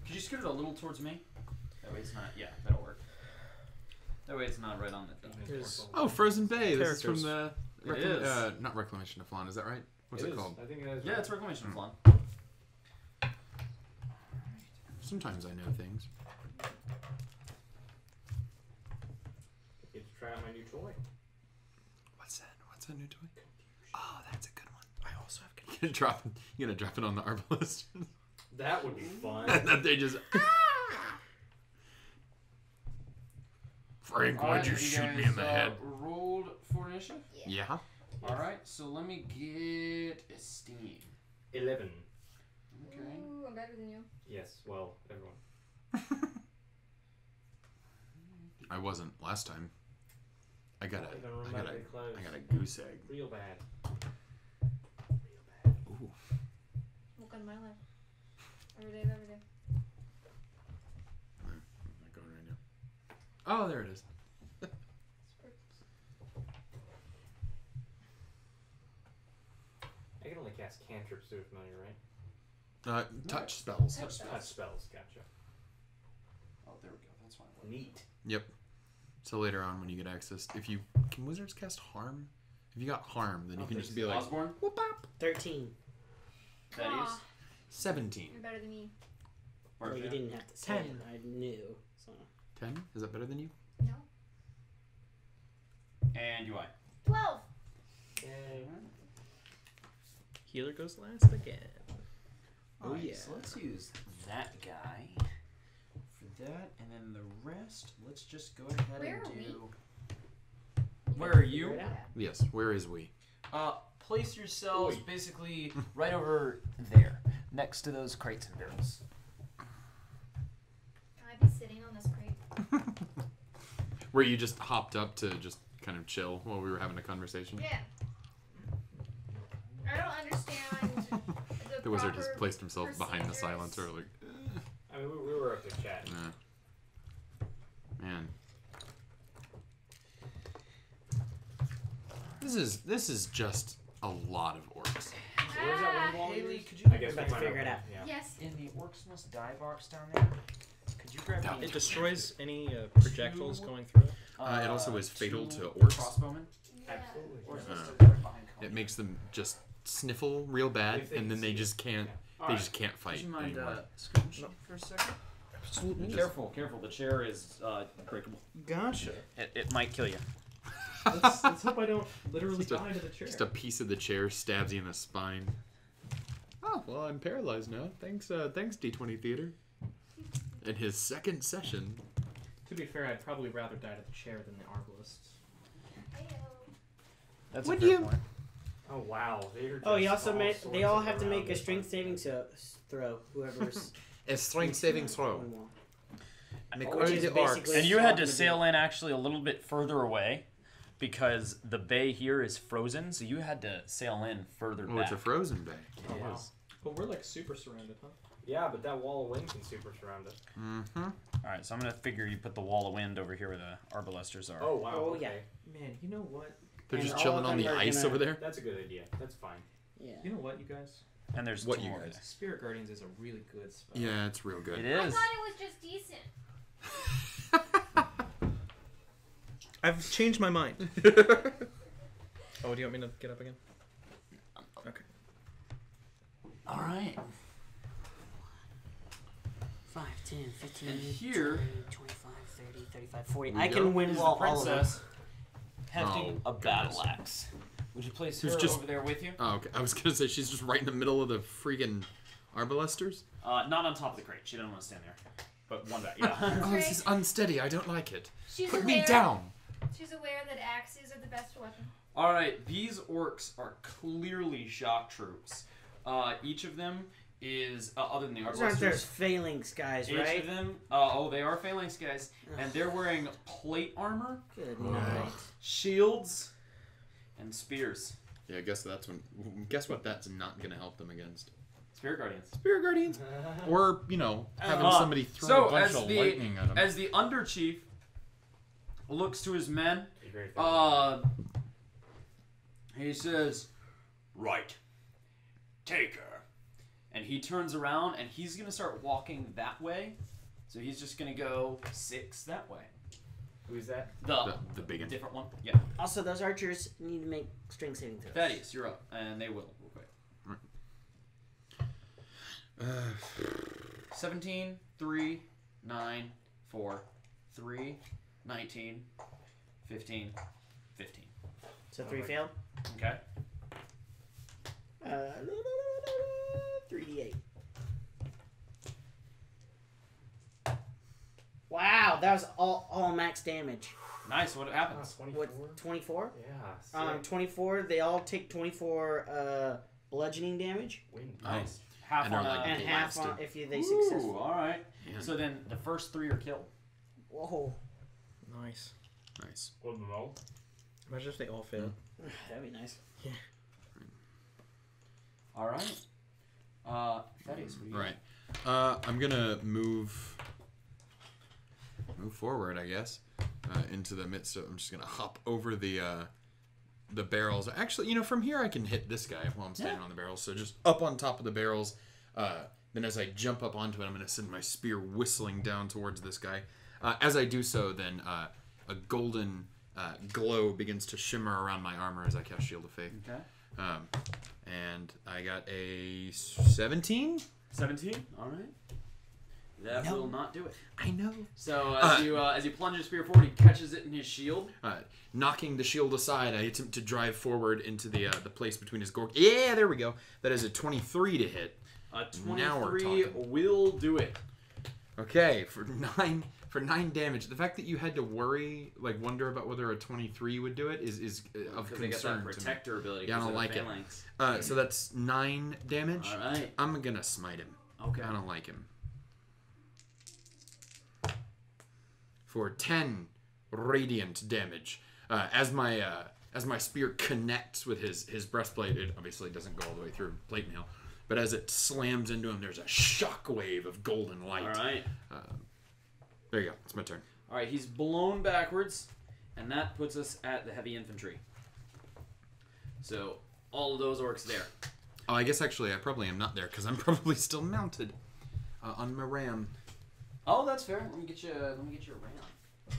S1: Could you scoot it a little towards me? That way it's not. Yeah, that'll work. That way it's not right on the thing.
S7: Here's
S6: Oh, Frozen Bay. This is from
S7: Characters.
S6: the
S1: It is.
S6: not Reclamation of Flan. Is that right? What's
S1: It
S6: it
S1: is.
S6: called?
S5: I think it is.
S1: Yeah,
S5: right.
S1: it's Reclamation Flan.
S6: Sometimes I know things.
S5: Get to try out my new toy.
S6: What's that? What's that new toy? Oh, that's a good one.
S7: I also have
S6: You gonna drop it on the arbalist?
S5: That would be fun.
S6: And then they just. Frank, why'd you shoot me in the head?
S1: Rolled for initiative.
S6: Yeah.
S1: All right, so let me get Esteem.
S5: 11.
S1: Okay.
S4: Ooh, I'm better than you.
S5: Yes. Well, everyone.
S6: I wasn't last time. I got
S5: Not even
S6: a
S5: remotely close.
S6: goose egg.
S5: Real bad.
S6: Ooh.
S4: Welcome to my life. Every day of every day.
S6: I'm not going right now. Oh, there it is.
S5: I can only cast cantrips to a familiar, right?
S6: Touch spells.
S1: Touch
S5: Touch
S1: spells.
S5: spells. Gotcha.
S1: Oh, there we go. That's fine.
S5: Neat.
S6: Yep. So later on, when you get access, can wizards cast harm? If you got harm, then you can just be like
S1: Osborne.
S6: whoop up.
S2: 13.
S1: That is.
S4: Aw,
S6: 17.
S4: you're better than me.
S2: Well, you didn't have to say
S7: 10.
S2: it. I knew. So.
S6: 10? Is that better than you?
S4: No.
S1: And UI.
S4: 12.
S7: Healer goes last again. Oh,
S1: Alright,
S7: yeah.
S1: So let's use that guy for that, and then the rest. Let's just go ahead
S4: Where
S1: and
S4: are we?
S1: do. Where are you?
S2: Figure it out.
S6: Yes. Where is we?
S1: Place yourselves
S5: Oi.
S1: basically right over there, next to those crates and barrels.
S4: Can I be sitting on this crate?
S6: Where you just hopped up to just kind of chill while we were having a conversation.
S4: Yeah. I don't understand
S6: The wizard just
S4: proper
S6: placed himself behind the
S4: procedures.
S6: silencer, like,
S5: I mean, we were up there chatting.
S6: man. This is just a lot of orcs.
S5: So where's that one wall?
S1: Haley, could you
S5: I guess
S2: We're
S5: we
S2: about to
S5: might
S2: figure it
S5: have-
S2: out.
S5: Yeah.
S4: Yes.
S1: in the orcs must die box down there? Could you grab
S6: No.
S1: me
S7: It destroys any projectiles going through it.
S6: It also is fatal
S1: two
S6: to orcs.
S1: Crossbowmen.
S4: Yeah.
S5: Absolutely.
S1: Or is
S6: Uh,
S1: this right behind
S6: It makes them just sniffle real bad,
S5: If they
S6: and then
S5: can
S6: they
S5: see
S6: just can't.
S5: All
S6: They
S5: right.
S6: just can't
S1: Would
S6: fight
S1: you mind
S6: anymore.
S1: scooching for a second?
S7: Absolutely.
S1: Careful, careful. The chair is breakable.
S7: Gotcha.
S1: It might kill you.
S7: Let's hope I don't literally
S6: Just a-
S7: die to the chair.
S6: Just a piece of the chair stabs you in the spine. Oh well, I'm paralyzed now. Thanks, D20 Theater. In his second session.
S7: To be fair, I'd probably rather die to the chair than the arbalist.
S4: Heyo.
S1: That's
S6: Would
S1: a fair
S6: you?
S1: point.
S5: Oh wow.
S2: Oh, he also made.
S5: sorts
S2: They all
S5: of
S2: have to make a
S5: around
S2: strength
S5: this
S2: saving throw. Whoever's.
S6: A strength saving throw.
S2: one wall. Which is basically
S8: And you had to
S2: all gonna
S8: sail in actually a little bit further away because the bay here is frozen, so you had to sail in further
S3: Oh,
S8: back.
S3: it's a frozen bay.
S8: It
S5: wow.
S8: is.
S9: But we're like super surrounded, huh?
S5: Yeah, but that wall of wind can super surround it.
S3: Mm-hmm.
S8: Alright, so I'm going to figure you put the wall of wind over here where the arbalesters are.
S5: Oh, wow.
S2: Oh,
S5: okay.
S2: yeah.
S9: Man, you know what?
S3: They're
S2: And
S3: just
S2: all
S3: chilling
S2: of
S3: on
S2: them
S3: the
S2: are
S3: ice
S2: gonna-
S3: over there.
S5: That's a good idea. That's fine.
S2: Yeah.
S9: You know what, you guys?
S8: And there's
S3: What
S8: two
S3: you
S8: more
S3: guys?
S8: there.
S9: Spirit Guardians is a really good spell.
S3: Yeah, it's real good.
S8: It
S4: I
S8: is.
S4: thought it was just decent.
S7: I've changed my mind. Oh, do you want me to get up again? Okay.
S8: Alright.
S2: 5, 10, 15,
S8: And here-
S2: 20, 25, 30, 35, 40.
S3: We
S2: I
S3: go.
S2: can win
S8: Is the
S2: wall all of them.
S8: princess hefting
S3: Oh,
S8: a battle axe. Would you place her
S3: Who's just-
S8: over there with you?
S3: Oh, okay. I was gonna say she's just right in the middle of the freaking arbalesters.
S8: Not on top of the crate. She doesn't want to stand there. But one back, yeah.
S3: Oh, this is unsteady. I don't like it.
S4: She's
S3: Put
S4: aware.
S3: me down.
S4: She's aware that axes are the best weapon.
S1: Alright, these orcs are clearly shock troops. Each of them is, other than the
S2: Those aren't those
S1: arbalesters,
S2: phalanx guys,
S1: each
S2: right?
S1: of them, they are phalanx guys, and they're wearing plate armor,
S2: Good night.
S1: shields, and spears.
S3: Yeah, I guess that's when. Guess what? That's not gonna help them against
S1: Spirit Guardians.
S3: Spirit Guardians, or having somebody throw
S1: so
S3: a bunch
S1: as
S3: of
S1: the-
S3: lightning at them.
S1: As the Underchief looks to his men,
S5: Be very thankful.
S1: he says, "Right, take her." And he turns around and he's gonna start walking that way. So he's just gonna go 6 that way.
S5: Who's that?
S3: The big one.
S1: different one. Yeah,
S2: Also, those archers need to make strength saving throws.
S1: Thaddeus, you're up, and they will real quick. 17, 3, 9, 4, 3, 19, 15, 15.
S2: So 3 failed.
S1: Okay.
S2: 3d8. Wow, that was all max damage.
S1: Nice. What happens?
S5: 24?
S2: What, 24?
S5: Yeah, sick.
S2: 24, they all take 24 bludgeoning damage.
S5: Win.
S1: Nice. Half
S3: And
S1: on
S3: they're like-
S2: And half on
S3: blasted.
S2: if they
S1: Ooh,
S2: successful.
S1: all right.
S3: Yeah.
S1: So then the first 3 are killed.
S2: Whoa.
S7: Nice.
S3: Nice.
S5: Hold them all.
S7: Imagine if they all failed.
S2: That'd be nice.
S1: All right. Thaddeus, what do you
S3: Right. I'm gonna move forward, I guess, into the midst of. I'm just gonna hop over the barrels. Actually, from here I can hit this guy while I'm standing on the barrels. So just up on top of the barrels. Then as I jump up onto it, I'm gonna send my spear whistling down towards this guy. As I do so, then a golden glow begins to shimmer around my armor as I cast Shield of Faith.
S1: Okay.
S3: And I got a 17.
S1: 17. All right. That will not do it.
S3: I know.
S1: So as you plunge your spear forward, he catches it in his shield.
S3: Knocking the shield aside, I attempt to drive forward into the place between his gork. Yeah, there we go. That is a 23 to hit. Now we're
S1: 23
S3: talking.
S1: will do it.
S3: Okay, for 9 damage. The fact that you had to wonder about whether a 23 would do it is of
S1: Because they get
S3: concern
S1: that
S3: to me.
S1: protector ability.
S3: Yeah, I
S1: because
S3: don't
S1: of the
S3: like it.
S1: phalanx.
S3: So that's 9 damage.
S1: All right.
S3: I'm gonna smite him.
S1: Okay.
S3: I don't like him. For 10 radiant damage. As my spear connects with his breastplate, it obviously doesn't go all the way through plate mail, but as it slams into him, there's a shockwave of golden light.
S1: All right.
S3: There you go. It's my turn.
S1: All right. He's blown backwards, and that puts us at the heavy infantry. So all of those orcs there.
S3: Oh, I guess actually I probably am not there because I'm probably still mounted on my ram.
S1: Oh, that's fair. Let me get you a ram.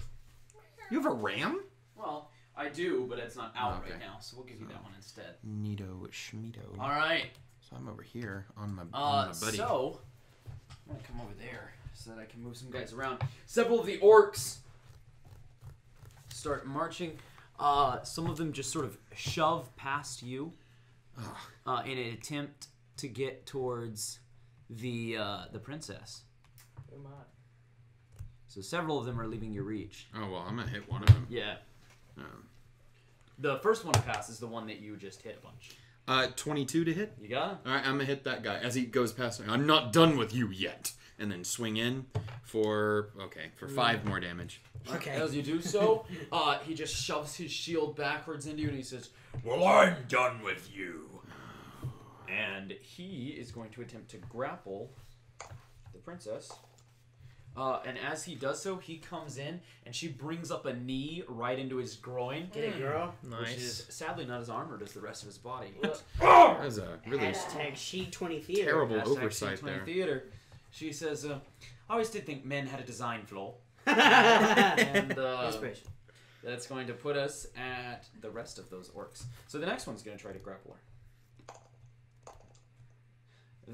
S3: You have a ram?
S1: Well, I do, but it's not out
S3: Okay.
S1: right now, so we'll give you that one instead.
S3: Neato schmeato.
S1: All right.
S3: So I'm over here on my buddy.
S1: So I'm gonna come over there so that I can move some guys around. Several of the orcs start marching. Some of them just sort of shove past you in an attempt to get towards the princess.
S5: Come on.
S1: So several of them are leaving your reach.
S3: Oh well, I'm gonna hit one of them.
S1: Yeah. The first one to pass is the one that you just hit a bunch.
S3: 22 to hit.
S1: You got him?
S3: All right, I'm gonna hit that guy as he goes past me. I'm not done with you yet. and then swing in for 5 more damage.
S2: Okay.
S8: As you do so, he just shoves his shield backwards into you and he says, "Well, I'm done with you." And he is going to attempt to grapple the princess. And as he does so, he comes in and she brings up a knee right into his groin.
S2: Get it, girl.
S8: Which is sadly not as armored as the rest of his body.
S3: That's a really
S2: Hashtag She-20 Theater.
S3: terrible
S8: Hashtag
S3: oversight
S8: C20
S3: there.
S8: Theater. She says, "I always did think men had a design flaw." And
S2: Inspiration.
S8: that's going to put us at the rest of those orcs. So the next one's going to try to grapple her.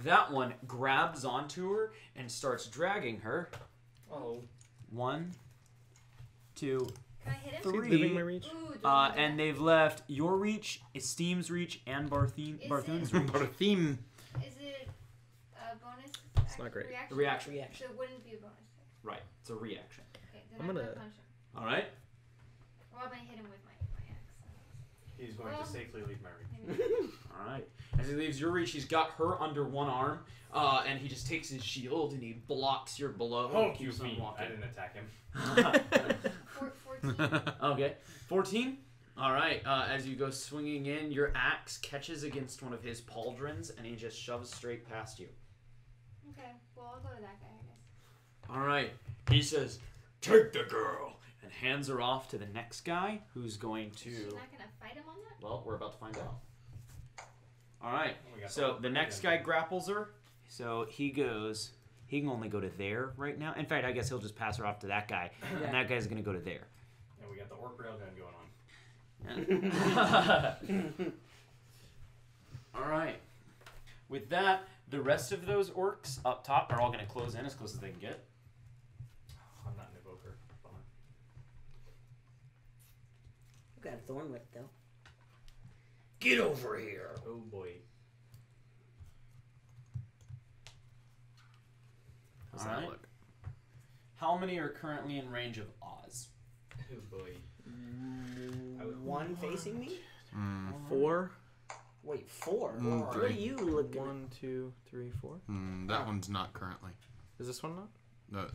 S8: That one grabs onto her and starts dragging her.
S5: Oh.
S8: 1, 2,
S4: Can I hit him?
S7: Is he
S8: 3.
S7: leaving my reach?
S4: Ooh, don't do
S8: And
S4: that.
S8: they've left your reach, Esteem's reach, and Barthoon's reach.
S3: But a theme.
S4: Is it a bonus?
S7: It's not great.
S4: Reaction?
S8: Reaction.
S4: So it wouldn't be a bonus.
S8: Right, it's a reaction.
S4: Okay, then
S7: I'm
S4: I'm
S7: gonna-
S4: gonna punch him.
S8: All right.
S4: Well, I'm gonna hit him with my axe.
S5: He's going to safely leave my reach.
S4: Maybe.
S8: All right. As he leaves your reach, he's got her under one arm, and he just takes his shield and he blocks your blow. and keeps on
S5: I
S8: walking.
S5: didn't attack him.
S4: 14.
S8: Okay. 14. All right. As you go swinging in, your axe catches against one of his pauldrons, and he just shoves straight past you.
S4: Okay, well, I'll go to that guy, I guess.
S8: All right. He says, "Take the girl," and hands her off to the next guy, who's going
S4: Is she
S8: to.
S4: not gonna fight him on that?
S8: Well, we're about to find out. All right.
S5: We got
S8: So
S5: the-
S8: the next guy grapples her. So he goes. He can only go to there right now. In fact, I guess he'll just pass her off to that guy, and that guy's gonna go to there.
S5: And we got the orc railgun going on.
S8: All right. With that, the rest of those orcs up top are all gonna close in as close as they can get.
S5: I'm not an evoker. Bummer.
S2: I've got a thorn whip though.
S8: Get over here.
S5: Oh boy.
S3: How's
S8: All
S3: that
S8: right.
S3: look?
S8: How many are currently in range of Oz?
S5: Oh boy.
S2: One facing me?
S7: 4.
S2: Wait, 4?
S3: Mm,
S2: What
S3: three.
S2: are you looking at?
S7: 1, 2, 3, 4.
S3: That one's not currently.
S7: Is this one not?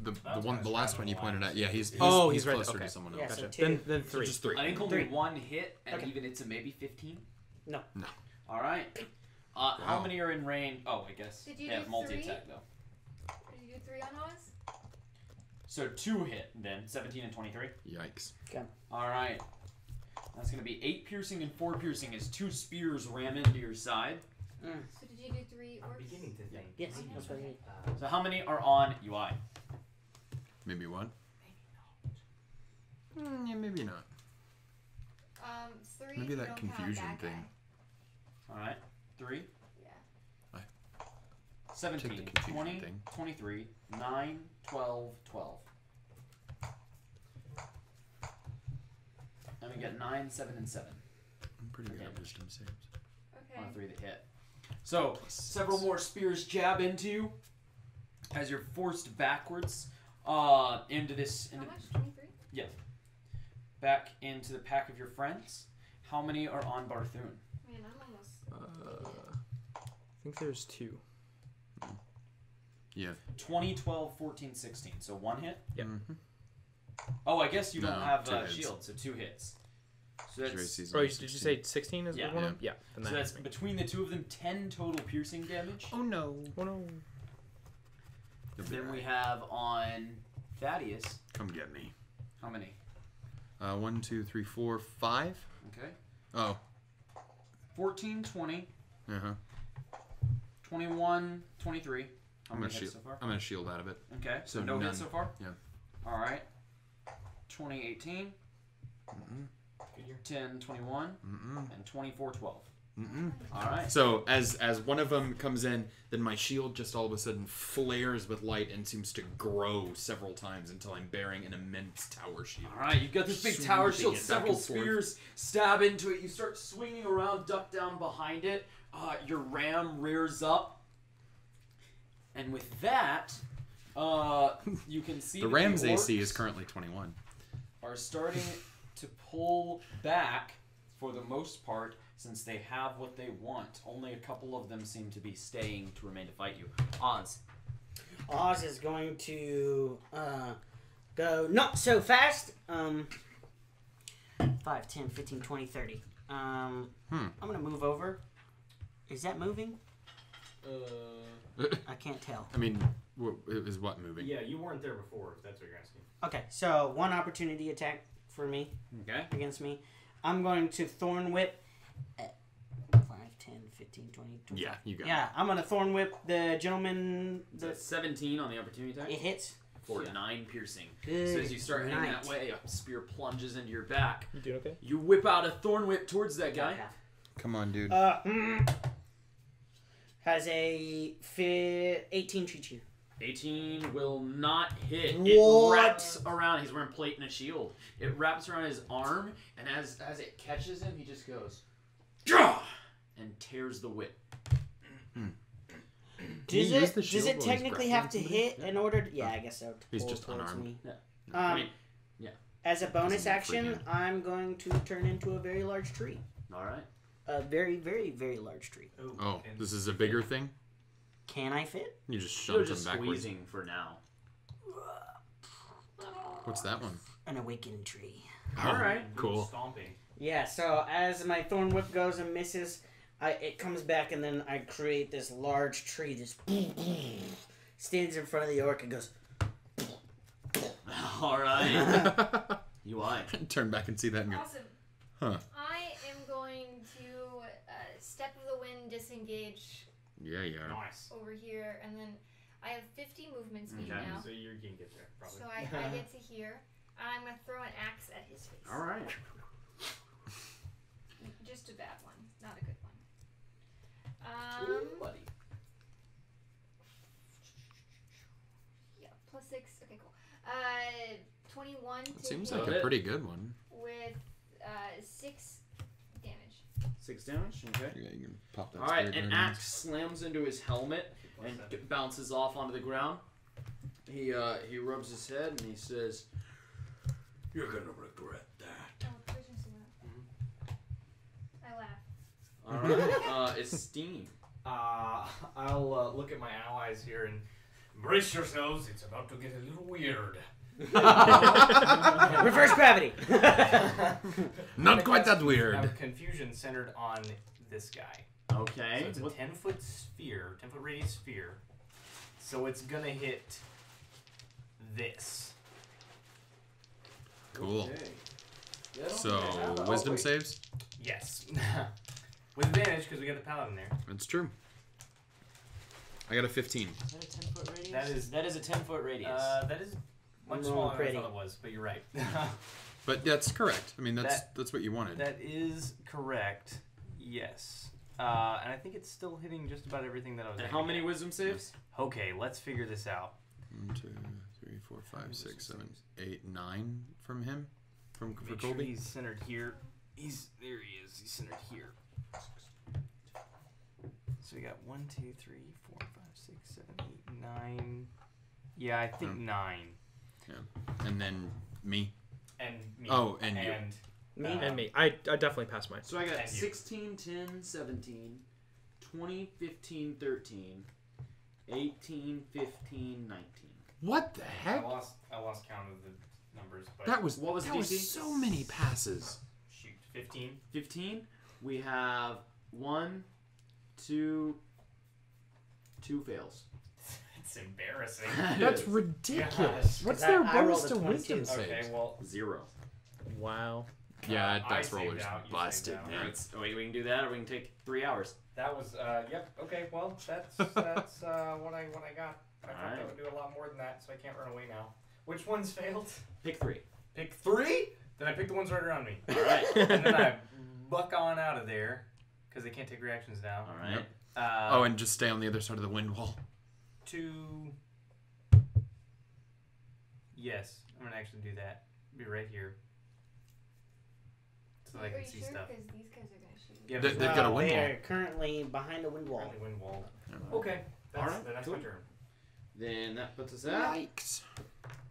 S3: The
S5: That's
S3: one,
S5: kinda
S3: the last
S5: straddling
S3: one you
S5: the
S3: pointed
S5: lines.
S3: at. Yeah, he's
S7: Oh,
S3: he's
S7: he's right,
S3: closer
S7: okay.
S3: to someone
S2: Yeah,
S3: else.
S2: so
S7: Gotcha.
S2: 2.
S7: Then
S3: So
S7: 3.
S3: just 3.
S8: I think only
S2: 3.
S8: one hit, and
S2: Okay.
S8: even it's a maybe 15.
S2: No.
S3: No.
S8: All right. How
S3: Wow.
S8: many are in range? Oh, I guess
S4: Did you
S8: they have
S4: do
S8: multi
S4: 3?
S8: attack though.
S4: Did you do 3 on Oz?
S8: So 2 hit then, 17 and 23.
S3: Yikes.
S8: All right. That's gonna be 8 piercing and 4 piercing as 2 spears ram into your side.
S4: So did you do 3
S5: I'm
S4: orcs?
S5: beginning to think.
S2: Yes, that's what I did.
S8: So how many are on UI?
S3: Maybe one. Yeah, maybe not.
S4: 3.
S3: Maybe
S4: if you
S3: that
S4: don't count
S3: confusion
S4: that
S3: thing.
S4: guy.
S8: All right. 3.
S4: Yeah.
S8: 17,
S3: Check the confusion
S8: 20,
S3: thing.
S8: 23, 9, 12, 12. And we get 9, 7, and 7.
S3: I'm pretty good at
S8: Damage.
S3: wisdom saves.
S4: Okay.
S8: On 3 that hit. So, several more spears jab into you as you're forced backwards into this.
S4: How much? 23?
S8: Back into the pack of your friends. How many are on Barthoon?
S4: Man, I'm almost.
S7: I think there's 2.
S3: Yeah.
S8: 20, 12, 14, 16. So 1 hit.
S7: Yep.
S3: Mm-hmm.
S8: Oh, I guess you don't
S3: No,
S8: have
S3: 2 hits.
S8: shield, so 2 hits. So
S3: Did
S8: that's,
S7: Did you say 16 is
S8: Yeah.
S7: one of them? Yeah. Then
S8: so
S7: that
S8: that's
S7: hits me.
S8: between the two of them 10 total piercing damage.
S3: Oh no.
S7: Oh no.
S8: Then we have on Thaddeus.
S3: Come get me.
S8: How many?
S3: 1, 2, 3, 4, 5.
S8: Okay.
S3: Oh.
S8: 14, 20,
S3: Uh huh.
S8: 21, 23. How
S3: I'm
S8: many
S3: gonna
S8: hits
S3: shield.
S8: so far?
S3: I'm gonna shield out of it.
S8: Okay, so
S3: So
S8: no
S3: none.
S8: hits so far?
S3: Yeah.
S8: Alright. 2018,
S3: Mm-mm.
S8: 10, 21,
S3: Mm-mm.
S8: and 24, 12.
S3: Mm-mm.
S8: Alright.
S3: So as one of them comes in, then my shield just all of a sudden flares with light and seems to grow several times until I'm bearing an immense tower shield.
S8: Alright, you've got this big tower
S3: Sweeping
S8: shield,
S3: it back
S8: several
S3: and forth.
S8: spears stab into it. You start swinging around, duck down behind it. Your ram rears up. And with that, you can see
S3: The
S8: that
S3: Rams
S8: the
S3: AC
S8: orcs
S3: is currently 21.
S8: are starting to pull back for the most part, since they have what they want. Only a couple of them seem to be staying to remain to fight you. Oz.
S2: Oz is going to go not so fast. 5, 10, 15, 20, 30. I'm going to move over. Is that moving? I can't tell.
S3: I mean, is what moving?
S5: Yeah, you weren't there before, if that's what you're asking.
S2: Okay, so 1 opportunity attack for me.
S1: Okay.
S2: Against me. I'm going to Thorn Whip at 5, 10, 15, 20, 25.
S3: Yeah, you got it.
S2: Yeah, I'm going to Thorn Whip the gentleman.
S1: The 17 on the opportunity attack.
S2: It hits.
S1: For 9 piercing.
S2: Good
S1: So as you start heading
S2: night.
S1: that way, a spear plunges into your back.
S7: You doing okay?
S1: You whip out a thorn whip towards that guy.
S3: Come on, dude.
S2: Has a 18 treat you.
S1: 18 will not hit.
S2: What?
S1: It wraps around. He's wearing plate and a shield. It wraps around his arm, and as it catches him, he just goes, "Draw!" and tears the whip.
S2: Does
S3: use the
S2: it
S3: shield while he's
S2: technically have to
S3: grappling
S2: hit in order to... Yeah, I guess so. to
S3: He's
S2: pull
S3: just
S2: towards
S3: unarmed.
S2: me.
S1: Yeah.
S2: Um,
S1: I mean,
S2: as a bonus
S3: Doesn't
S2: action,
S3: freaking-
S2: I'm going to turn into a very large tree.
S1: all right.
S2: A very, very, very large tree.
S3: Oh, this is a bigger thing?
S2: Can I fit?
S3: You just
S1: You're
S3: shoved him
S1: just
S3: backwards.
S1: squeezing for now.
S3: What's that one?
S2: An awakened tree.
S1: All right.
S3: Cool.
S5: Stomping.
S2: Yeah, so as my thorn whip goes and misses, it comes back and then I create this large tree. This stands in front of the orc and goes.
S1: All right. You lie.
S3: Turn back and see that and go,
S4: Awesome.
S3: huh.
S4: I am going to step of the wind, disengage
S3: Yeah, you are.
S5: Nice.
S4: over here, and then I have 50 movement speed
S1: Okay.
S4: now.
S5: So you can get there, probably.
S4: So I get to here. I'm gonna throw an axe at his face.
S1: All right.
S4: Just a bad one, not a good one.
S1: Ooh, buddy.
S4: Yeah, +6. Okay, cool. 21 to
S3: Seems
S4: hit
S3: like a pretty good one.
S4: with 6 damage.
S1: 6 damage. Okay.
S3: Yeah, you can pop that
S1: All right.
S3: spirit
S1: An
S3: grenade.
S1: axe slams into his helmet and bounces off onto the ground. He rubs his head and he says, "You're gonna regret that."
S4: Oh, proficiency went up. I laugh.
S1: All right. Esteem.
S5: I'll look at my allies here and brace yourselves. It's about to get a little weird.
S2: Reverse gravity!
S3: Not quite that
S5: I
S3: weird.
S5: have confusion centered on this guy.
S1: Okay.
S5: So it's a 10-foot sphere, 10-foot radius sphere. So it's gonna hit this.
S3: Cool.
S1: Okay.
S3: So, wisdom saves?
S5: Yes. With advantage because we got the paladin there.
S3: That's true. I got a 15.
S1: Is that a 10-foot radius?
S5: That is-
S1: a 10-foot radius.
S5: That is much
S2: I'm
S5: smaller
S2: rolling
S5: than I
S2: pretty.
S5: thought it was, but you're right.
S3: But that's correct. I mean, that's what you wanted.
S5: That is correct. Yes. And I think it's still hitting just about everything that I was.
S1: And how
S5: aiming
S1: many
S5: at.
S1: wisdom saves?
S5: Okay, let's figure this out.
S3: 1, 2, 3, 4, 5, 6, 7, 8, 9 from him? For
S5: Make sure
S3: Colby?
S5: he's centered here. There he is. He's centered here. So we got 1, 2, 3, 4, 5, 6, 7, 8, 9. Yeah, I think 9.
S3: And then me.
S5: And me.
S3: Oh, and you.
S2: Me?
S7: And me. I definitely passed mine.
S1: So I got
S5: And you.
S1: 16, 10, 17, 20, 15, 13, 18, 15, 19.
S3: What the
S5: I
S3: heck?
S5: lost count of the numbers, but
S3: That was
S1: What was
S3: that
S1: DC?
S3: was so many passes.
S5: shoot, 15.
S1: 15. We have 1, 2 fails.
S5: It's embarrassing.
S3: That's
S1: It is.
S3: ridiculous. What's
S2: I-
S3: their
S2: I rolled
S3: bonus
S2: a
S3: to
S2: 22.
S3: wisdom
S5: Okay,
S3: saves?
S5: well,
S1: 0.
S7: Wow.
S3: Yeah,
S5: I
S3: dice
S5: saved
S3: roller's
S5: out, you
S3: busted,
S5: saved out.
S3: man.
S1: Wait, we can do that, or we can take 3 hours.
S5: that was yep. Okay, well, that's what I got. I thought
S1: Alright.
S5: that would do a lot more than that, so I can't run away now. Which ones failed?
S1: Pick 3.
S5: Pick 3. Then I pick the ones right around me,
S1: All right.
S5: and then I buck on out of there because they can't take reactions now.
S1: All right.
S3: Yep. Oh, and just stay on the other side of the wind wall.
S5: 2. Yes, I'm gonna actually do that. Be right here, so I
S4: Are
S5: can
S4: you
S5: see
S4: sure?
S5: stuff.
S4: Because these guys are gonna shoot.
S5: Yeah,
S3: They've got a wind
S2: They
S3: wall.
S2: are currently behind a wind wall.
S5: Currently wind wall.
S3: Yeah.
S5: Okay, that's,
S1: Alright,
S5: that's
S1: cool.
S5: my turn.
S1: Then that puts us at
S3: Yikes.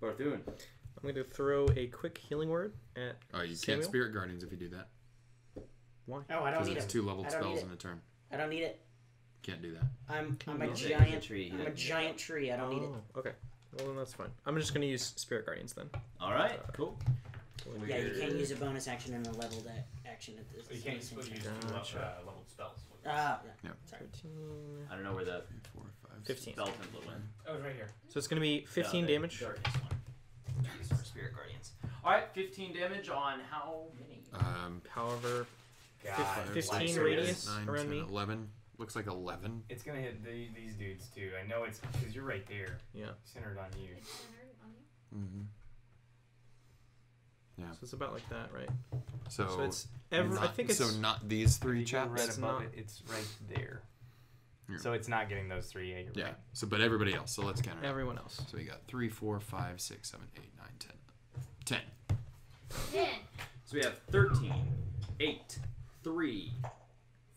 S1: Barthun.
S7: I'm going to throw a quick healing word at
S3: Oh, you
S7: Samuel?
S3: can't Spirit Guardians if you do that.
S7: Why?
S2: Oh, I don't
S3: Because
S2: need
S3: it's
S2: it.
S3: 2 leveled
S2: I don't need
S3: spells
S2: it.
S3: in a turn.
S2: I don't need it.
S3: Can't do that.
S2: I'm a
S8: He's a
S2: giant
S8: tree.
S2: I'm a giant tree. I don't need it.
S7: Oh, okay. Well, then that's fine. I'm just gonna use Spirit Guardians then.
S8: All right, cool.
S2: Yeah, you can't use a bonus action and a leveled action at this.
S5: You can't use two leveled spells.
S2: Ah, yeah.
S3: Yeah.
S2: Sorry.
S7: 13,
S8: I don't know where that
S3: 4, 5,
S7: 15.
S8: spell template went.
S5: Oh, it's right here.
S7: So it's gonna be 15
S8: the
S7: damage.
S8: darkness one. These are Spirit Guardians. All right, 15 damage on how many?
S7: However,
S5: God,
S7: 15
S5: like,
S7: radius
S3: 9,
S7: around
S3: 10,
S7: me.
S3: 11. Looks like 11.
S5: It's gonna hit these dudes too. I know it's because you're right there.
S7: Yeah.
S5: Centered on you.
S4: It's centered on you.
S3: Mm-hmm. Yeah.
S7: So it's about like that, right?
S3: So,
S7: So it's every. I think it's.
S3: so not these three
S5: You go
S3: chaps.
S5: right
S7: It's
S5: above
S7: not-
S5: it. It's right there.
S3: Yeah.
S5: So it's not getting those three. Yeah, you're
S3: Yeah.
S5: right.
S3: So, but everybody else. So let's count it.
S7: Everyone else.
S3: So we got 3, 4, 5, 6, 7, 8, 9, 10. 10.
S4: 10.
S8: So we have 13, 8, 3,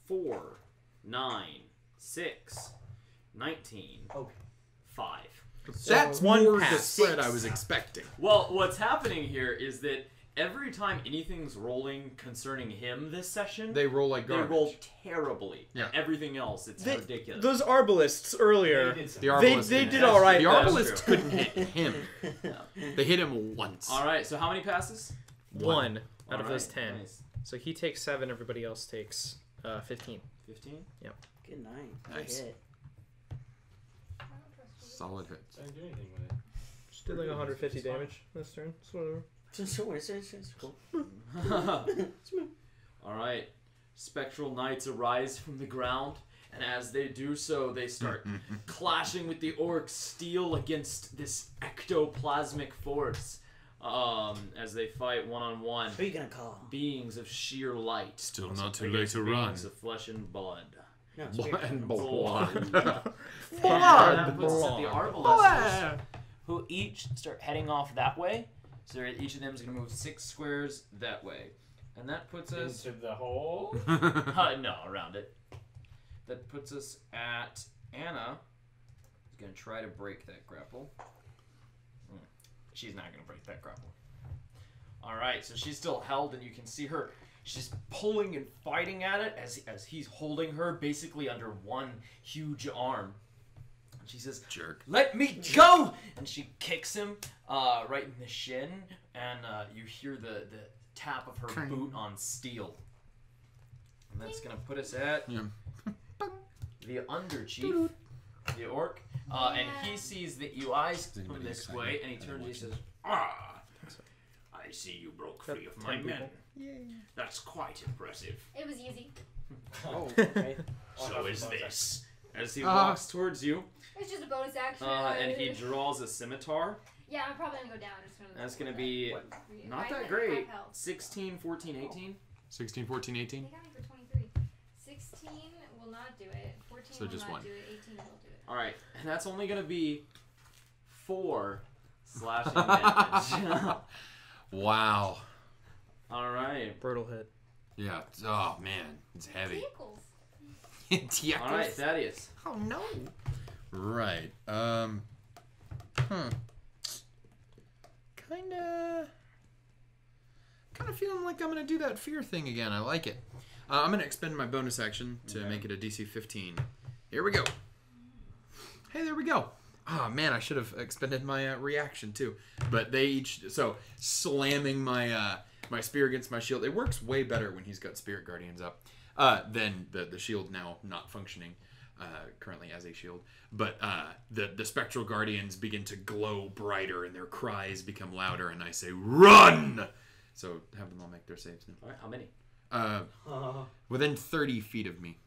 S8: 4, 9, 6, 19,
S5: Okay.
S8: 5.
S3: That's
S7: one
S3: more the
S7: pass.
S3: spread I was expecting.
S8: Well, what's happening here is that every time anything's rolling concerning him this session,
S3: They roll like
S8: they
S3: garbage.
S8: roll terribly.
S3: Yeah.
S8: Everything else, it's ridiculous.
S7: Those arbalists earlier.
S5: They did some-
S3: The Arbalist
S7: they
S3: did
S7: did
S3: it.
S7: all right,
S3: The
S7: though.
S3: Arbalist couldn't hit him.
S8: Yeah.
S3: They hit him once.
S8: All right, so how many passes?
S7: One out
S8: All
S7: of those
S8: right,
S7: 10.
S8: nice.
S7: So he takes 7. Everybody else takes 15.
S8: 15?
S2: Good night.
S3: Nice.
S2: Good hit.
S4: I don't trust you.
S3: Solid hits.
S5: I didn't do anything with it.
S7: Just did like 150 damage this turn. So whatever.
S2: So it's cool.
S8: All right. Spectral knights arise from the ground, and as they do so, they start clashing with the orcs' steel against this ectoplasmic force. As they fight one-on-one.
S2: Who are you gonna call?
S8: Beings of sheer light.
S3: Still
S8: Also
S3: not too late
S8: against
S3: to
S8: beings
S3: run.
S8: of flesh and blood.
S2: No, it's
S3: Blood
S2: weird.
S3: and
S8: Blood.
S3: blood.
S8: And that puts the
S3: Blood.
S8: Arbalesters, who each start heading off that way. So each of them is going to move 6 squares that way. And that puts us...
S5: Into the hole.
S8: no, around it. That puts us at Anna. Is going to try to break that grapple. She's not going to break that grapple. Alright, so she's still held, and you can see her. She's pulling and fighting at it as he's holding her basically under one huge arm. And she says,
S3: Jerk.
S8: "Let me go!" And she kicks him right in the shin, and you hear the tap of her boot on steel. And that's going to put us at
S3: Yeah.
S8: the underchief, the orc. And he sees that you eyes
S3: Is anybody
S8: come this
S3: excited?
S8: way, and he turns and he says, "Ah, I see you broke free of my
S7: 10
S8: men.
S7: people.
S8: That's quite impressive.
S4: It was easy.
S2: Oh, okay.
S8: So is this." As he walks towards you,
S4: It's just a bonus action.
S8: and he draws a scimitar.
S4: Yeah, I'm probably gonna go down. Just gonna
S8: That's going to be not
S4: Five
S8: that
S4: minutes,
S8: great.
S4: 5 health.
S8: 16, 14, 18.
S3: 16, 14,
S4: They
S3: 18.
S4: got me for 23. 16 will not do it. 14
S3: So
S4: will
S3: just
S4: not
S3: one.
S4: do it. 18 will do it.
S8: All right, and that's only going to be 4 slashing damage.
S3: Wow.
S8: All right.
S7: Brutal hit.
S3: Yeah. Oh, man. It's heavy.
S4: Vehicles.
S3: Yeah.
S8: All right, Thaddeus.
S3: Oh, no. Right. Kind of feeling like I'm going to do that fear thing again. I like it. I'm going to expend my bonus action to make it a DC 15. Here we go. Hey, there we go. Oh, man, I should have expended my reaction, too. But they each... So, slamming my my spear against my shield. It works way better when he's got Spirit Guardians up than the shield now not functioning currently as a shield. But the Spectral Guardians begin to glow brighter, and their cries become louder, and I say, "Run!" So, have them all make their saves now.
S8: All right, how many?
S3: Within 30 feet of me.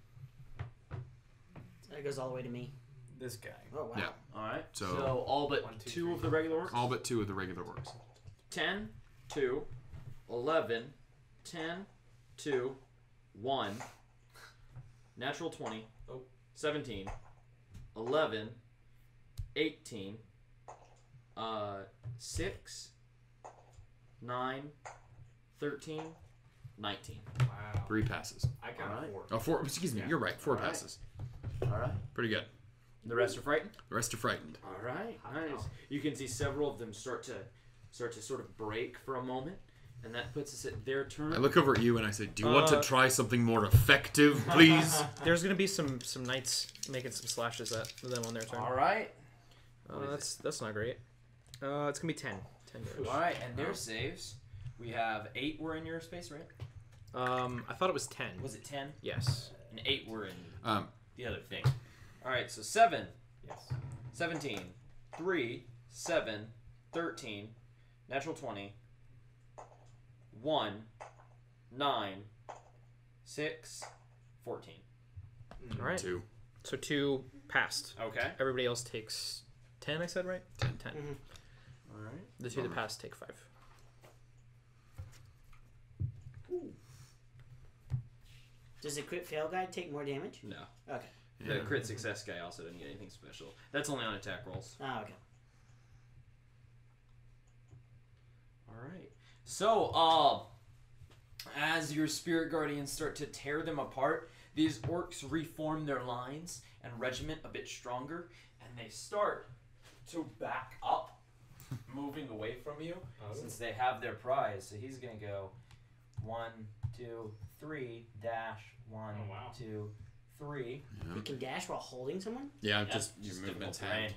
S2: That goes all the way to me.
S5: This guy.
S2: Oh wow.
S3: Yeah.
S8: All right.
S3: So-
S8: all but
S5: 1, 2,
S8: 2
S5: 3,
S8: of the regular orcs?
S3: All but 2 of the regular orcs.
S8: 10, 2, 11, 10, 2, 1, natural 20, 17, 11, 18, 6, 9, 13, 19.
S5: Wow.
S3: 3 passes.
S5: I got
S8: Alright.
S5: 4.
S3: Oh, 4. Excuse me.
S5: Yeah.
S3: You're right. 4
S8: Alright.
S3: passes.
S8: All right.
S3: Pretty good.
S8: The rest are frightened?
S3: The rest are frightened.
S8: All right, nice. You can see several of them start to sort of break for a moment, And that puts us at their turn.
S3: I look over at you and I say, "Do you want to try something more effective, please?"
S7: There's gonna be some knights making some slashes at them on their turn.
S8: All right.
S7: That's not great. It's gonna be 10 damage.
S8: All right, and their saves. We have 8 were in your space, right?
S7: I thought it was 10.
S8: Was it 10?
S7: Yes.
S8: And 8 were in
S3: Um,
S8: the other thing. All right, so 7,
S5: Yes.
S8: 17, 3, 7, 13, natural 20, 1, 9, 6, 14.
S7: All right.
S3: 2.
S7: So 2 passed.
S8: Okay.
S7: Everybody else takes 10. I said right. 10.
S8: All right.
S7: The 2 that passed take 5.
S2: Does the crit fail guy take more damage?
S8: No.
S2: Okay.
S8: The crit success guy also didn't get anything special. That's only on attack rolls.
S2: Ah, okay.
S8: All right. So, as your spirit guardians start to tear them apart, these orcs reform their lines and regiment a bit stronger, and they start to back up, moving away from you, since they have their prize. So he's gonna go 1, 2, 3, dash 1,
S5: Oh, wow.
S8: 2, 3.
S2: You can dash while holding someone?
S3: Yeah,
S8: Yeah,
S3: just your
S8: difficult
S3: movement's
S8: terrain.
S3: hand.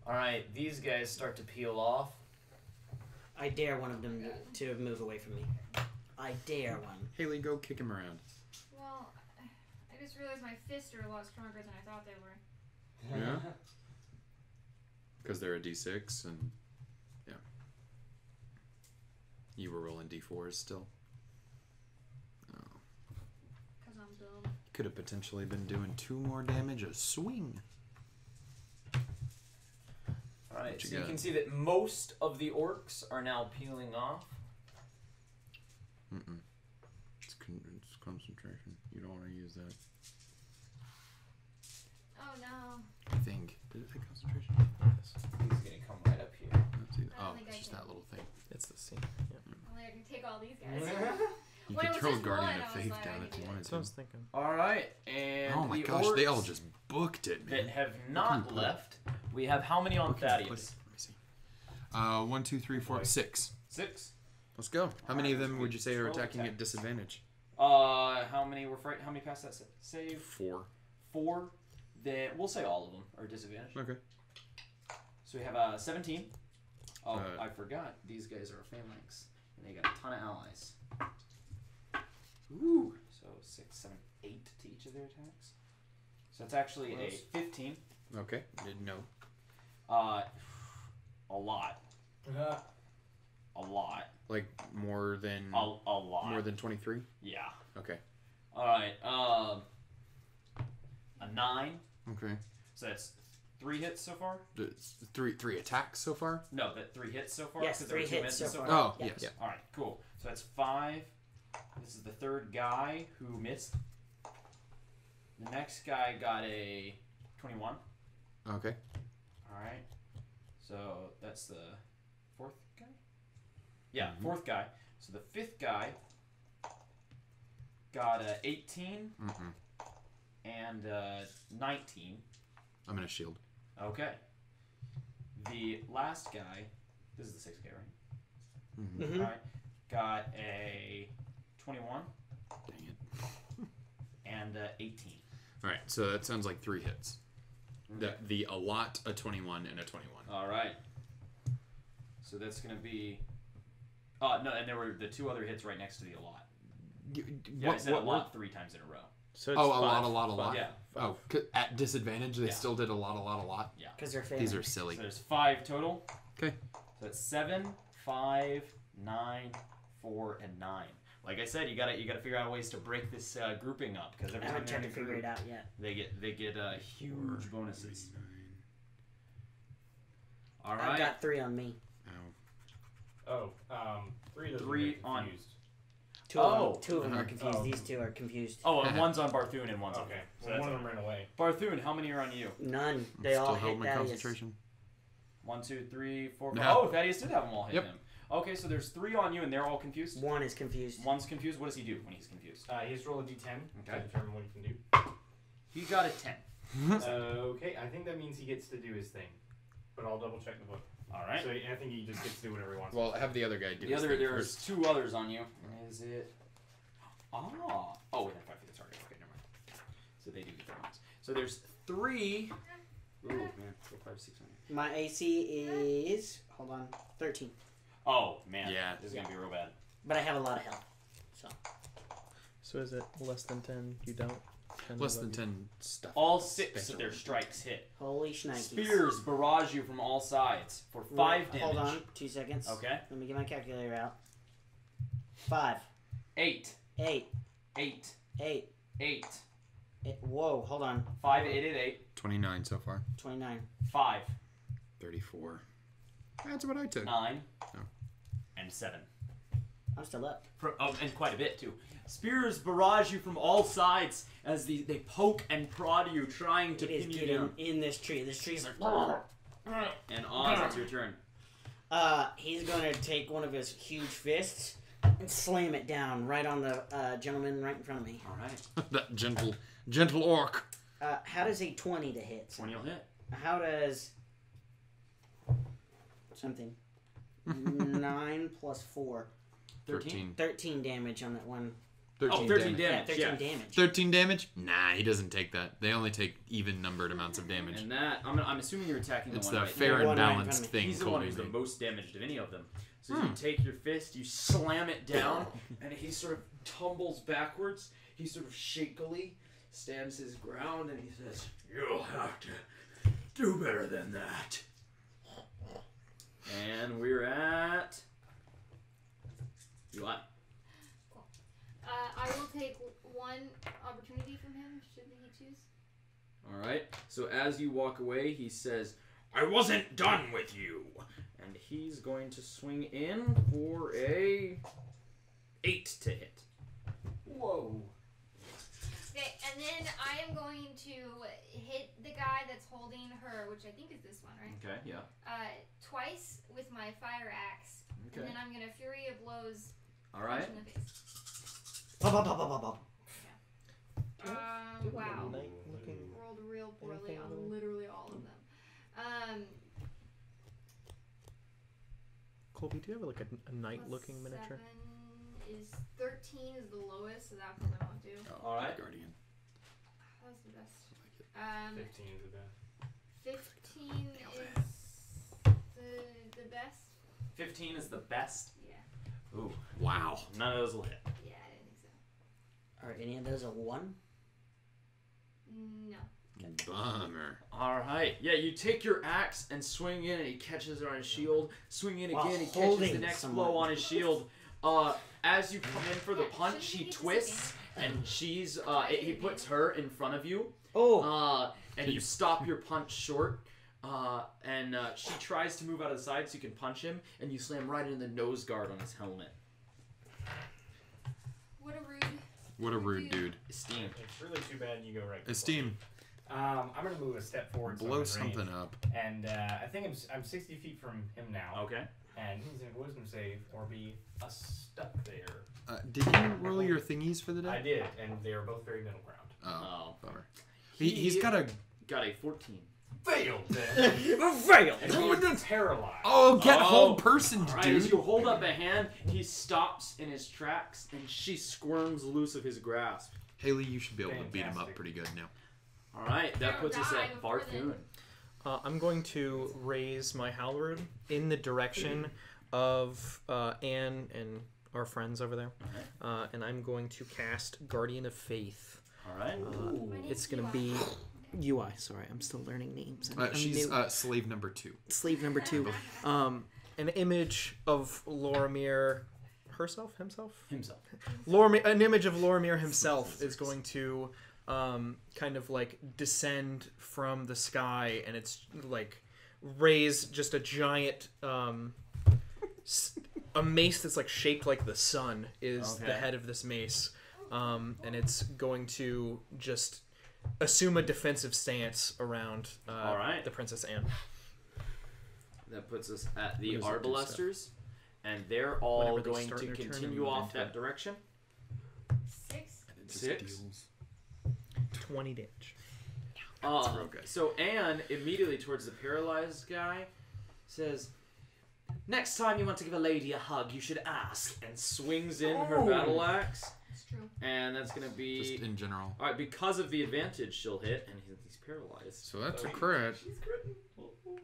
S8: All right, these guys start to peel off.
S2: I dare one of them to move away from me. I dare one.
S3: Haley, go kick him around.
S4: Well, I just realized my fists are a lot stronger than I thought they were.
S3: Yeah. Because they're a D6 and yeah. You were rolling D4s still.
S4: Because I'm dumb.
S3: Could have potentially been doing 2 more damage a swing.
S8: Alright,
S3: What you
S8: so you
S3: got?
S8: can see that most of the orcs are now peeling off.
S3: Mm-mm. It's concentration. You don't want to use that.
S4: Oh no.
S3: I think. Did it say concentration?
S8: He's gonna come right up here.
S3: Let's see.
S4: I don't
S3: Oh,
S4: think
S3: it's
S4: I
S3: just
S4: can.
S3: that little thing.
S7: It's the same. Yeah.
S4: Only I can take all these guys.
S3: You
S4: When it
S3: could
S4: was
S3: throw
S4: just
S3: Guardian
S4: one,
S3: of
S4: I was
S3: Faith
S4: like,
S3: down
S4: I
S3: if
S4: can
S3: you
S4: do
S3: wanted
S7: That's what I was
S3: to.
S7: thinking.
S8: Alright, and
S3: Oh my
S8: the
S3: gosh, they all
S8: orcs
S3: just booked it,
S8: that
S3: man.
S8: have not
S3: put it?
S8: left. We have how many on
S3: Okay,
S8: Thaddeus?
S3: Let me see. 1, 2, 3, 4, 6.
S8: 6.
S3: Let's go. How many of them would you say are
S8: Roll
S3: attacking
S8: attack.
S3: at disadvantage?
S8: How many were fright? How many passed that save?
S3: 4.
S8: 4. Then we'll say all of them are disadvantaged.
S3: Okay.
S8: So we have 17. Oh,
S3: Uh,
S8: I forgot. These guys are a phalanx, and they got a ton of allies. Ooh. So 6, 7, 8 to each of their attacks. So it's actually a 15.
S3: Okay. Didn't know.
S8: A lot. A lot.
S3: Like more than
S8: A lot.
S3: more than 23?
S8: Yeah.
S3: Okay.
S8: All right. A 9.
S3: Okay.
S8: So that's 3 hits so far.
S3: It's three attacks so far?
S8: No, that 3 hits so far.
S2: Yes,
S8: 'cause there were
S2: 3
S8: 2
S2: hits
S8: misses
S2: so far.
S3: Oh,
S2: Yeah.
S3: yes.
S7: Yeah.
S8: All right, cool. So that's 5. This is the third guy who missed. The next guy got a 21.
S3: Okay.
S8: All right. So that's the 4th guy? Yeah,
S3: Mhm.
S8: 4th guy. So the 5th guy got a 18
S3: Mm-mm.
S8: and 19.
S3: I'm gonna shield.
S8: Okay. The last guy, this is the 6th guy, right?
S3: Mm-hmm.
S2: Mhm.
S8: All right. Got a 21
S3: Dang it.
S8: and 18.
S3: All right. So that sounds like 3 hits. The a lot, a 21, and a 21.
S8: All right. So that's gonna be. No, and there were the 2 other hits right next to the a lot. Yeah, I said a lot 3 times in a row.
S7: So it's
S3: Oh, a
S7: 5.
S3: lot.
S8: Yeah.
S3: Oh, at disadvantage, they
S8: Yeah.
S3: still did a lot.
S2: Because they're
S3: These are
S2: phalanx.
S3: silly.
S8: So there's 5 total.
S3: Okay.
S8: So it's 7, 5, 9, 4, and 9. Like I said, you gotta figure out ways to break this grouping up because every
S2: I
S8: time
S2: haven't
S8: they're
S2: tried
S8: in
S2: to
S8: a
S2: figure it
S8: group,
S2: out yet.
S8: they get huge
S3: 4,
S8: bonuses.
S3: 9.
S8: All
S2: I've
S8: right.
S2: got 3 on me.
S3: Ow.
S5: 3 doesn't
S8: 3
S5: get
S8: on-
S5: confused.
S2: 2 of them are confused.
S5: Oh.
S2: These 2 are confused.
S8: Oh, and one's on Barthune and one's on.
S5: Okay,
S8: So
S5: so
S8: that's
S5: one of them ran away.
S8: Barthune, how many are on you?
S2: None.
S3: I'm
S2: They all
S3: still
S2: hit
S3: held my
S2: Thaddeus.
S3: concentration.
S8: 1, 2, 3, 4, 5.
S3: Yeah.
S8: Oh, Thaddeus did have them all hit
S3: Yep.
S8: him. Okay, so there's 3 on you and they're all confused.
S2: 1 is confused.
S8: One's confused. What does he do when he's confused?
S5: He has to roll a d10
S8: Okay.
S5: to determine what he can do.
S8: He got a 10.
S5: Okay, I think that means he gets to do his thing. but I'll double check the book.
S1: All right.
S5: So I think he just gets to do whatever he wants.
S3: Well, have the other guy do
S1: The
S3: his
S1: other,
S3: thing
S1: there's
S3: first.
S1: 2 others on you. Is it? Oh, within 5 feet of the target. Okay, never mind. So they do get their ones. So there's 3. Ooh, man. 4, 5, 6, 9.
S2: My AC is, hold on, 13.
S1: Oh, man.
S3: Yeah.
S1: This is going to be real bad.
S2: But I have a lot of health. So.
S7: So is it less than 10? You don't? 10
S3: Less
S7: above
S3: than
S7: you?
S3: 10 stuff.
S1: All 6 of
S3: Special.
S1: their strikes hit.
S2: Holy shnikes.
S1: Spears barrage you from all sides for 5 damage.
S2: Hold on, 2 seconds.
S1: Okay.
S2: Let me get my calculator out. 5.
S1: 8.
S2: 8.
S1: 8.
S2: 8.
S1: 8.
S2: Whoa, hold on.
S1: 5, 8, 8, 8.
S3: 29 so far.
S2: 29.
S1: 5.
S3: 34. That's what I took.
S1: 9.
S3: Oh.
S1: And 7.
S2: I'm still up.
S1: And quite a bit, too. Spears barrage you from all sides as they poke and prod you, trying to
S2: It is
S1: pin you
S2: getting
S1: down.
S2: in this tree. This tree's like...
S1: And Oz, it's your turn.
S2: He's going to take one of his huge fists and slam it down right on the gentleman right in front of me.
S1: All right.
S3: That gentle orc.
S2: How does a 20 to hit?
S1: 20 will hit.
S2: How does... something. 9 plus 4.
S1: 13.
S2: 13 damage on that one.
S3: 13
S1: 13
S3: damage.
S1: damage.
S2: Yeah, 13 damage.
S3: 13 damage? Nah, he doesn't take that. They only take even numbered amounts of damage.
S1: And that, I'm assuming you're attacking the
S3: It's
S1: one
S3: the
S1: right
S3: fair
S2: The
S3: and
S2: one right in
S3: balanced
S2: front of me.
S3: thing.
S1: He's the one
S3: Colby
S1: who's the
S3: made.
S1: most damaged of any of them. So you take your fist, you slam it down, and he sort of tumbles backwards. He sort of shakily stands his ground, and he says, "You'll have to do better than that." And we're at Eli.
S4: I will take 1 opportunity from him, should he choose.
S1: All right. So as you walk away, he says, "I wasn't done with you," and he's going to swing in for a 8 to hit. Whoa.
S4: Okay, and then I am going to hit the guy that's holding her, which I think is this one, right?
S1: Okay. Yeah.
S4: Twice with my fire axe,
S1: Okay.
S4: and then I'm gonna Fury of Blows
S1: All right.
S4: punch in the face.
S2: Pop, pop, pop, pop, pop, pop.
S4: Wow.
S7: Looking.
S4: Rolled real poorly
S7: Anything
S4: on
S7: other-
S4: literally all of them.
S7: Colby, do you have like a knight-looking
S4: Plus
S7: miniature?
S4: 7 is 13 is the lowest, so that probably won't do.
S1: All right.
S3: Guardian.
S4: That was the best.
S5: 15 is the best.
S4: 15 is the best.
S1: 15 is the best.
S4: Yeah.
S1: Ooh.
S3: Wow.
S1: None of those will hit.
S4: Yeah, I didn't think so.
S2: Are any of those a 1?
S4: No.
S3: Bummer.
S1: All right. Yeah, you take your axe and swing in, and he catches her on his shield. Swing in
S2: While
S1: again, he catches
S2: holding
S1: the next
S2: someone.
S1: blow on his shield. As you come in for the punch, he
S4: Shouldn't he be
S1: twists, and she's he puts her in front of you.
S2: Oh.
S1: And you stop your punch short. And she tries to move out of the side so you can punch him, and you slam right in the nose guard on his helmet.
S4: What a rude.
S3: What a rude dude.
S1: Esteem.
S5: It's really too bad you go right.
S3: Esteem.
S5: I'm gonna move a step forward. so I'm
S3: Blow
S5: in
S3: something
S5: range.
S3: up.
S5: And I think I'm 60 feet from him now.
S1: Okay.
S5: And he's going to wisdom save or be stuck there.
S3: Did you roll your thingies for the day?
S5: I did, and they are both very middle ground.
S3: Oh, bummer. He's got a...
S1: got a 14.
S5: Failed then.
S2: Fail!
S5: And he's paralyzed.
S3: Oh, get
S1: Oh.
S3: whole person,
S1: All right,
S3: dude.
S1: as you hold up a hand, he stops in his tracks, and she squirms loose of his grasp.
S3: Haley, you should be able to beat him up
S5: Fantastic.
S3: pretty good now.
S1: All right, that
S4: Don't
S1: puts us
S4: die
S1: at
S4: before then.
S1: Barfoon.
S7: I'm going to raise my halberd in the direction of Anne and our friends over there, and I'm going to cast Guardian of Faith.
S1: All right.
S4: My name's
S7: It's going to
S4: Eli.
S7: be UI. Sorry, I'm still learning names. I'm
S3: She's
S7: new.
S3: slave number 2.
S7: Slave number 2. An image of Loromir himself. An image of Loromir himself is going to kind of like descend from the sky, and it's like raise just a giant a mace that's like shaped like the sun is the
S1: Okay.
S7: head of this mace, and it's going to just assume a defensive stance around
S1: All right.
S7: the Princess Anne.
S1: That puts us at the
S7: What does that do,
S1: Arbalesters, and they're all
S7: Whenever they
S1: going
S7: start
S1: to
S7: their turn
S1: continue
S7: and move
S1: off
S7: into
S1: that
S7: it.
S1: direction.
S4: 6.
S3: And it just
S1: 6.
S3: deals.
S7: 20 damage.
S3: real good.
S8: So Anne, immediately towards the paralyzed guy, says, "Next time you want to give a lady a hug, you should ask," and swings in her battle axe.
S4: It's true.
S8: And that's going to be...
S3: Just in general.
S8: Alright, because of the advantage, she'll hit, and he's paralyzed.
S3: So that's a crit.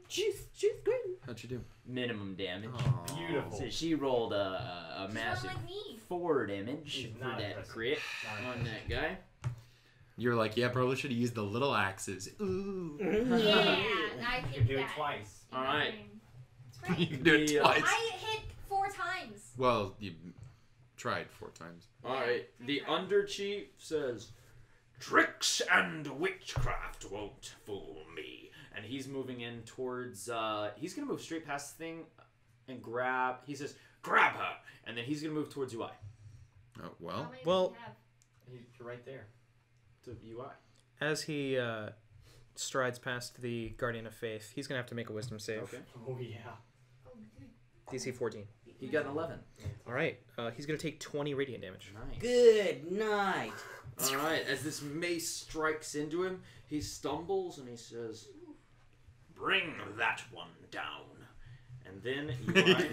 S2: She's good.
S3: How'd you do?
S8: Minimum damage.
S5: Beautiful.
S8: So she rolled a
S4: She's
S8: massive
S4: not like me.
S8: 4 damage
S5: She's
S8: for
S5: not
S8: that
S5: impressive.
S8: crit
S5: Not
S8: on that guy.
S3: You're like, yeah, probably should have used the little axes. Ooh.
S4: Yeah, and I
S5: You
S4: hit
S5: can do it
S4: that.
S5: twice.
S4: in my
S8: Alright.
S4: brain. It's
S3: You
S4: great.
S3: can do it
S8: The,
S3: twice.
S4: I hit 4 times.
S3: Well, you tried 4 times.
S8: Alright, the Underchief says, "Tricks and witchcraft won't fool me." And he's moving in towards, he's going to move straight past the thing and grab, he says, "Grab her!" And then he's going to move towards UI.
S3: Oh,
S4: How
S3: well.
S4: many
S7: well-
S4: do you have?
S5: You're right there.
S8: To UI.
S7: As he strides past the Guardian of Faith, he's gonna have to make a Wisdom save.
S8: Okay.
S5: Oh yeah.
S4: Oh, dude.
S7: DC 14.
S8: He got an 11.
S7: All right. He's gonna take 20 radiant damage.
S8: Nice.
S2: Good night.
S8: Alright, as this mace strikes into him, he stumbles and he says, "Bring that one down." And then UI...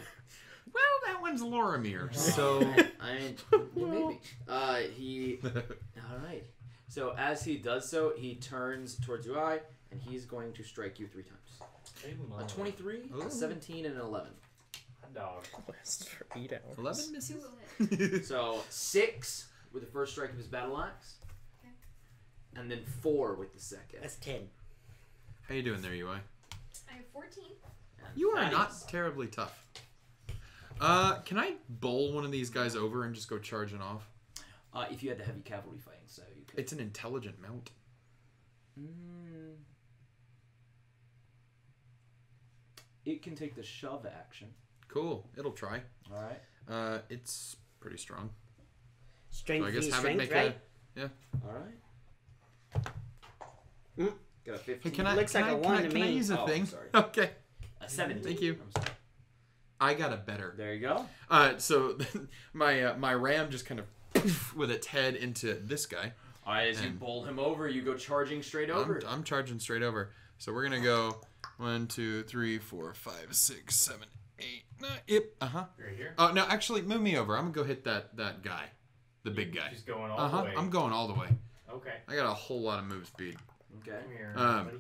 S3: Well, that one's Loramir, so...
S8: Maybe. Alright. So as he does so, he turns towards UI, and he's going to strike you 3 times. A 23,
S3: Ooh.
S8: a 17, and an 11.
S5: Hot dog.
S7: Lasts for 8 hours.
S3: 11 misses?
S8: So 6 with the first strike of his battle axe,
S4: Okay.
S8: and then 4 with the second.
S2: That's 10.
S3: How you doing there, UI?
S4: I have 14.
S8: And
S3: You are
S8: that
S3: not
S8: is-
S3: terribly tough. Can I bowl one of these guys over and just go charging off?
S8: if you had the heavy cavalry fighting, so you could.
S3: It's an intelligent mount.
S8: It can take the shove action.
S3: Cool. It'll try.
S8: All right.
S3: It's pretty strong.
S2: Strength
S3: So I guess
S2: v
S3: have it
S2: strength,
S3: make
S2: right?
S8: All right. Got a 15.
S3: Hey, can I?
S2: Looks
S3: can
S2: like
S3: I,
S2: a
S3: can
S2: one
S3: I,
S2: to
S3: can I
S2: me.
S3: use a
S8: Oh,
S3: thing?
S8: sorry.
S3: Okay.
S8: A 17.
S3: Thank you.
S8: I'm sorry.
S3: I got a better.
S8: There you go.
S3: So my ram just kind of with its head into this guy.
S8: All right. As you
S3: And-
S8: bowl him over, you go charging straight over.
S3: I'm charging straight over. So we're gonna go 1, 2, 3, 4, 5, 6, 7, 8, 9. Yep.
S5: Right here.
S3: Oh no, actually, move me over. I'm gonna go hit that guy, the big guy.
S5: She's going all the way.
S3: I'm going all the way.
S5: Okay.
S3: I got a whole lot of move speed.
S8: Okay.
S5: Come here,
S3: Um,
S5: buddy.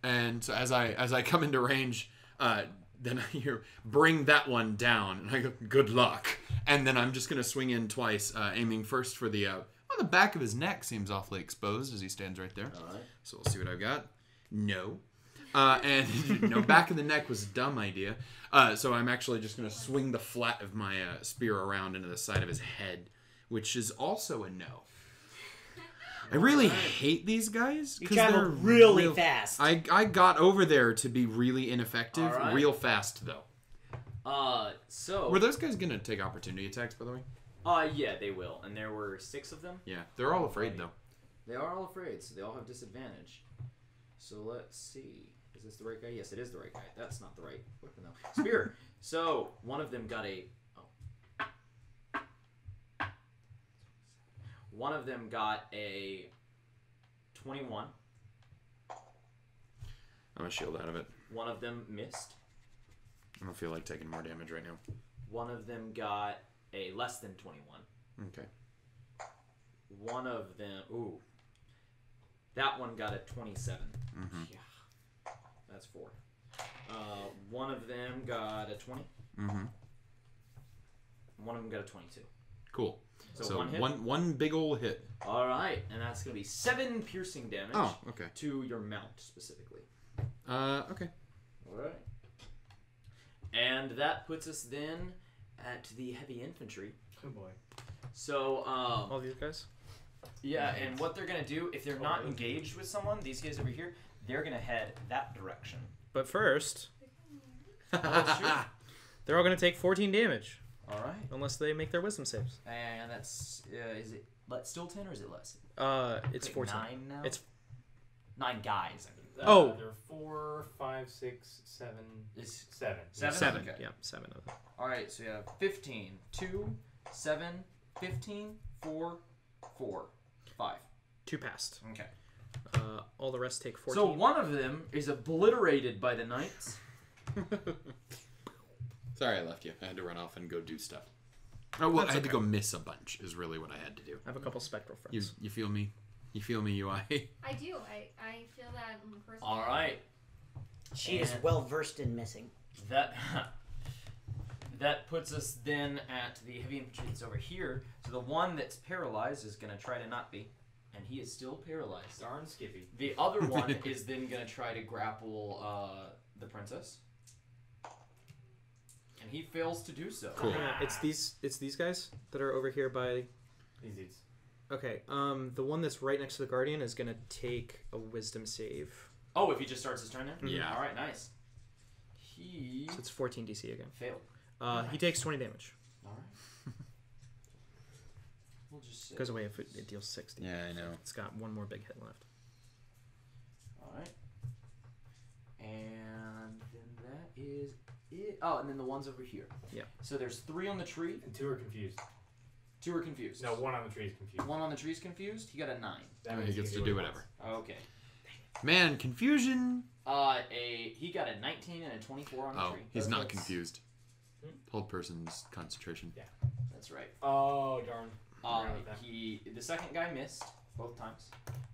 S3: And so as I come into range, then I hear bring that one down, and I go good luck. And then I'm just gonna swing in twice, aiming first for the the back of his neck seems awfully exposed as he stands right there.
S8: All right.
S3: So we'll see what I've got. No. And no, back of the neck was a dumb idea. So I'm actually just gonna swing the flat of my spear around into the side of his head, which is also a no. I really hate these guys
S2: You
S3: because they're
S2: travel really
S3: real-
S2: fast.
S3: I got over there to be really ineffective,
S8: All right.
S3: real fast though.
S8: So.
S3: Were those guys gonna take opportunity attacks, by the way?
S8: Yeah, they will, and there were 6 of them.
S3: Yeah, they're all afraid though.
S8: They are all afraid, so they all have disadvantage. So let's see. Is this the right guy? Yes, it is the right guy. That's not the right weapon though. Spear. So one of them got a. One of them got a 21.
S3: I'm gonna shield out of it.
S8: One of them missed.
S3: I don't feel like taking more damage right now.
S8: One of them got a less than 21.
S3: Okay.
S8: One of them. Ooh. That one got a 27.
S3: Mm-hmm.
S8: Yeah. That's 4. One of them got a 20.
S3: Mm-hmm.
S8: One of them got a 22.
S3: Cool.
S8: So one hit?
S3: one big ol' hit.
S8: All right, and that's going to be 7 piercing damage
S3: Oh, okay.
S8: to your mount specifically.
S3: Okay.
S8: All right. And that puts us then at the heavy infantry.
S5: Oh boy.
S8: So,
S7: All these guys?
S8: yeah, and what they're going to do, if they're not engaged with someone, these guys over here, they're going to head that direction.
S7: But first,
S8: Oh, that's true.
S7: they're all going to take 14 damage.
S8: All right.
S7: Unless they make their wisdom saves.
S8: And that's, is it still 10 or is it less?
S7: It's
S8: Like
S7: 14.
S8: 9 now?
S7: It's
S8: 9 guys, I mean.
S7: Oh.
S5: There are 4, 5, 6, 7,
S8: Is
S5: 7.
S8: 7? Okay.
S7: Yeah, 7 of them.
S8: All right, so you have 15, 2, 7, 15, 4, 4, 5.
S7: 2 passed.
S8: Okay.
S7: All the rest take 14.
S8: So one of them is obliterated by the knights.
S3: Sorry I left you. I had to run off and go do stuff. Oh, well, I had to go miss a bunch is really what I had to do.
S7: I have a couple spectral friends.
S3: You feel me? You feel me, UI?
S4: I do. I feel that personally.
S8: All right.
S2: She is well versed in missing.
S8: That puts us then at the heavy infantry that's over here. So the one that's paralyzed is going to try to not be, and he is still paralyzed.
S5: Darn Skippy.
S8: The other one is then going to try to grapple the princess, and he fails to do so.
S3: Cool.
S7: It's these guys that are over here by.
S5: These.
S7: Okay. The one that's right next to the guardian is gonna take a wisdom save.
S8: Oh, if he just starts his turn there?
S3: Yeah.
S8: All right, nice. He
S7: So it's 14 DC again.
S8: failed.
S7: He takes 20 damage.
S8: All right. We'll just say.
S7: Goes away if it deals 60.
S3: Yeah, I know.
S7: It's got one more big hit left.
S8: All right. And then that is it. Oh, and then the ones over here.
S7: Yeah.
S8: So there's 3 on the tree.
S5: And 2 are confused.
S8: 2 are confused.
S5: No, 1 on the tree is confused.
S8: 1 on the tree is confused. He got a 9.
S5: That
S3: He
S5: means
S3: gets
S5: can
S3: to do
S5: what he
S3: whatever.
S8: Okay.
S3: Man, confusion.
S8: He got a 19 and a 24 on the
S3: Oh,
S8: tree.
S3: he's not
S5: That's-
S3: confused. Hold person's concentration.
S5: Yeah.
S8: That's right.
S5: Oh, darn. Forgot about that.
S8: The second guy missed both times,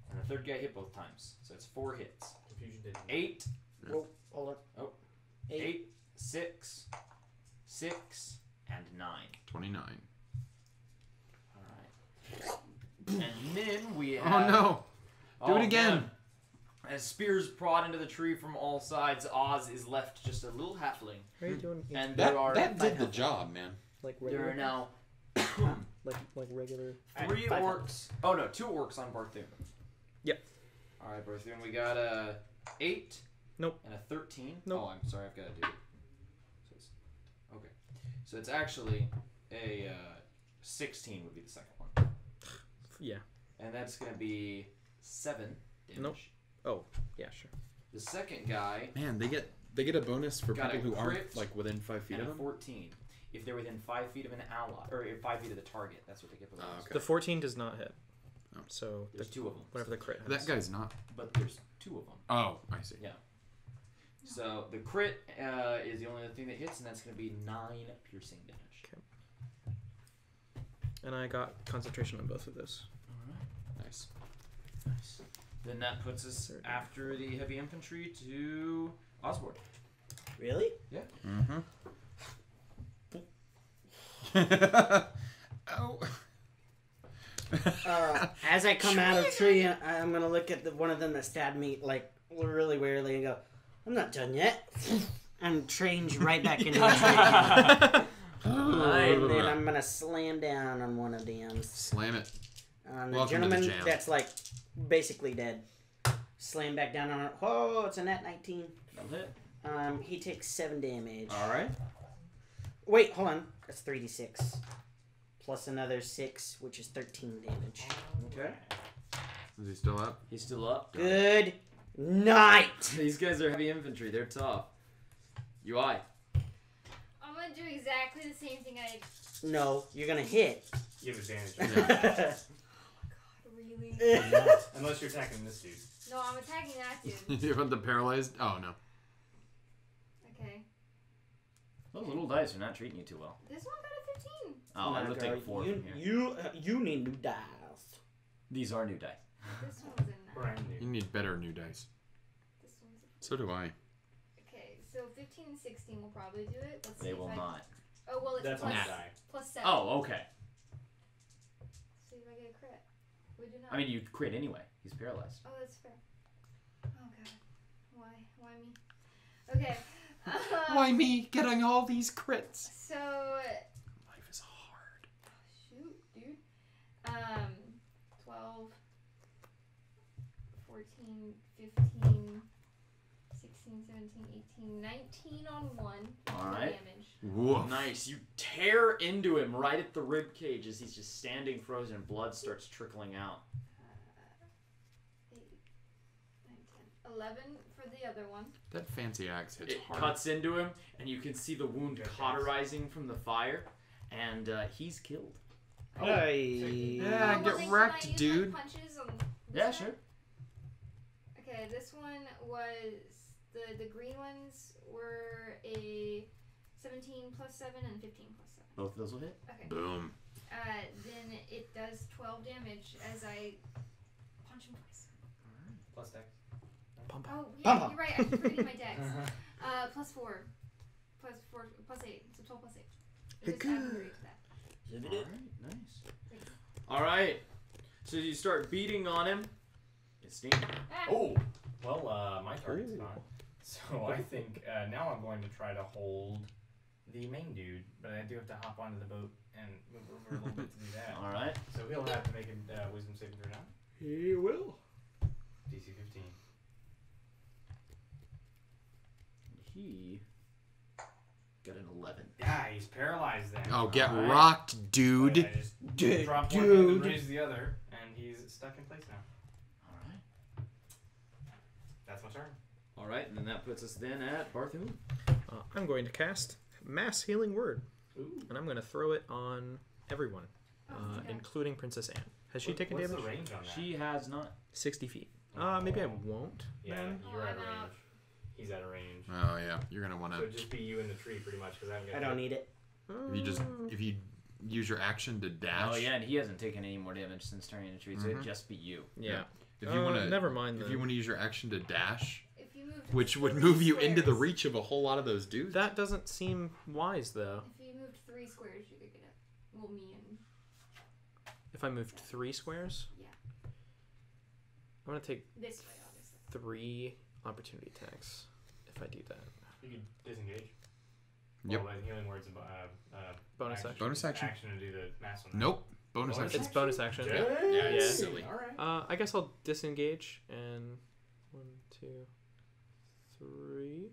S8: and the third guy hit both times. So it's 4 hits.
S5: Confusion didn't.
S8: 8,
S2: Whoa, hold on.
S8: Oh. 8, 6, 6, and 9.
S3: 29.
S8: All right. And then we
S3: Oh
S8: have.
S3: no! Do it again.
S8: Man. As spears prod into the tree from all sides, Oz is left just a little halfling,
S7: How are you doing?
S8: and there are
S3: That did the job, man.
S7: Like
S8: there are
S7: regular?
S8: now
S7: Like regular?
S8: 3
S2: 500.
S8: orcs. Oh no, 2 orcs on Barthune.
S7: Yep.
S8: All right, Barthune, we got a 8.
S7: Nope.
S8: And a 13.
S7: Nope.
S8: Oh, I'm sorry, I've got to do it. So it's, okay, so it's actually a 16 would be the second one,
S7: Yeah.
S8: and that's gonna be 7 damage.
S7: Nope. Oh, yeah, sure.
S8: The second guy
S3: Man, they get a bonus for
S8: Got
S3: people
S8: a
S3: who aren't
S8: crit
S3: like within 5 feet
S8: and
S3: of
S8: a
S3: them.
S8: 14. If they're within 5 feet of an ally, or 5 feet of the target, that's what they get for the bonus.
S3: Okay.
S7: The 14 does not hit.
S3: Oh.
S7: So
S8: There's 2 of them.
S7: whatever the crit has.
S3: That guy's not.
S8: But there's 2 of them.
S3: Oh, I see.
S8: Yeah. So the crit is the only other thing that hits, and that's going to be 9 piercing damage.
S7: And I got concentration on both of those.
S3: Nice.
S8: Nice. Then that puts us after the heavy infantry to Osborne.
S2: Really?
S3: Mm-hmm. Oh.
S2: As I come out of the tree, I'm gonna look at one of them that stabbed me like really weirdly and go, "I'm not done yet," and change right back into the tree. And then I'm gonna slam down on one of them.
S3: Slam it.
S2: On the
S3: Welcome to the
S2: gentleman
S3: jam.
S2: that's like basically dead. Slam back down on it. Oh, it's a nat 19.
S8: That'll hit.
S2: He takes 7 damage.
S8: All right.
S2: Wait, hold on. That's 3d6. Plus another 6, which is 13 damage.
S8: Okay.
S3: Is he still up?
S8: He's still up.
S2: Good night!
S8: These guys are heavy infantry. They're tough. UI.
S4: I'm gonna do exactly the same thing I.
S2: No, you're gonna hit.
S5: You have advantage.
S2: Yeah.
S4: Really?
S5: Unless you're attacking this dude.
S4: No, I'm attacking that dude.
S3: You want the paralyzed? Oh no.
S4: Okay.
S8: Those little dice are not treating you too well.
S4: This one got a 15.
S8: Oh, I would
S2: girl,
S8: take 4
S2: you,
S8: from here.
S2: you need new dice.
S8: These are new dice.
S4: This one was a 9.
S5: Brand
S3: You
S5: new.
S3: need better new dice.
S4: This one's a
S3: So do I.
S4: Okay, so 15 and 16 will probably do it. Let's see
S8: They
S4: if
S8: will
S4: I...
S8: not.
S4: Oh, well, it's
S5: That's
S4: plus,
S5: on
S8: Nah.
S5: die.
S4: plus 7.
S8: Oh, okay.
S4: See if I get a crit. We do not.
S8: I mean, you crit anyway. He's paralyzed.
S4: Oh, that's fair. Oh, God. Why me? Okay.
S3: Why me getting all these crits?
S4: So,
S3: Life is hard.
S4: shoot, dude. 12, 14, 15, 16, 17, 18, 19 on 1.
S8: All right.
S4: Damage.
S3: Woof.
S8: Nice. You tear into him right at the rib cage as he's just standing frozen and blood starts trickling out.
S4: 8, 9, 10, 11 for the other one.
S3: That fancy axe hits
S8: It
S3: hard.
S8: cuts into him, and you can see the wound
S5: Good
S8: cauterizing from the fire, and he's killed.
S3: Yeah,
S4: Oh,
S3: get
S4: well, then
S3: wrecked,
S4: can I use,
S3: dude.
S4: Like, punches on
S8: Yeah,
S4: this
S8: sure.
S4: guy? Okay, this one was the green ones were a 17 plus 7 and 15 plus 7.
S8: Both of those will hit.
S4: Okay.
S3: Boom.
S4: Then it does 12 damage as I punch him twice.
S5: Plus dex.
S4: Oh, yeah, you're right. I keep reading my dex. Plus 4. Plus 8. So 12 plus 8. It just adds 3 to that.
S8: Alright, nice. Alright. So you start beating on him. It's Sting.
S4: Ah.
S5: Oh! Well, my target's gone. So I think now I'm going to try to hold the main dude, but I do have to hop onto the boat and move over a little bit to do that.
S8: Alright.
S5: So he'll have to make a wisdom saving throw now.
S8: He will.
S5: DC 15.
S8: He got an 11.
S5: Yeah, he's paralyzed then.
S3: Oh, get
S5: Alright.
S3: rocked,
S5: So
S3: dude.
S5: I just drop one hand and raise the other, and he's stuck in place now.
S8: Alright.
S5: That's my turn.
S8: Alright, and then that puts us then at Barthoon.
S7: I'm going to cast Mass Healing Word,
S5: Ooh.
S7: and I'm going to throw it on everyone,
S4: Oh, okay.
S7: including Princess Anne. Has she taken
S5: What's
S7: damage?
S5: the range on that?
S8: She has not.
S7: 60 feet. Maybe I won't.
S5: Yeah,
S7: then.
S5: you're at a
S4: I'm out.
S5: range. He's at a range.
S3: Oh yeah, you're gonna wanna.
S5: So it'd just be you in the tree, pretty much, because I'm
S2: I
S5: gonna.
S2: don't need it.
S3: If you use your action to dash.
S8: Oh yeah, and he hasn't taken any more damage since turning into a tree, so it'd just be you.
S7: Yeah.
S3: If you wanna.
S7: Never mind.
S3: If
S7: Then.
S3: you wanna use your action to dash,
S4: If you moved
S3: which would
S4: 3
S3: move you into the
S4: squares-
S3: reach of a whole lot of those dudes.
S7: That doesn't seem wise, though.
S4: If you moved 3 squares, you could get it. Well, me and.
S7: If I moved 3 squares,
S4: Yeah.
S7: I'm gonna take
S4: This way, obviously.
S7: 3 opportunity attacks if I do that.
S5: You can disengage.
S3: Yep.
S5: Well, healing words
S7: Bonus action.
S3: Bonus action.
S5: Action to do the mass one.
S3: Nope. Bonus
S5: Bonus
S3: action.
S7: It's bonus action.
S5: Yeah,
S3: it's
S7: Yeah.
S3: silly.
S5: All right.
S7: I guess I'll disengage and 1, 2, 3.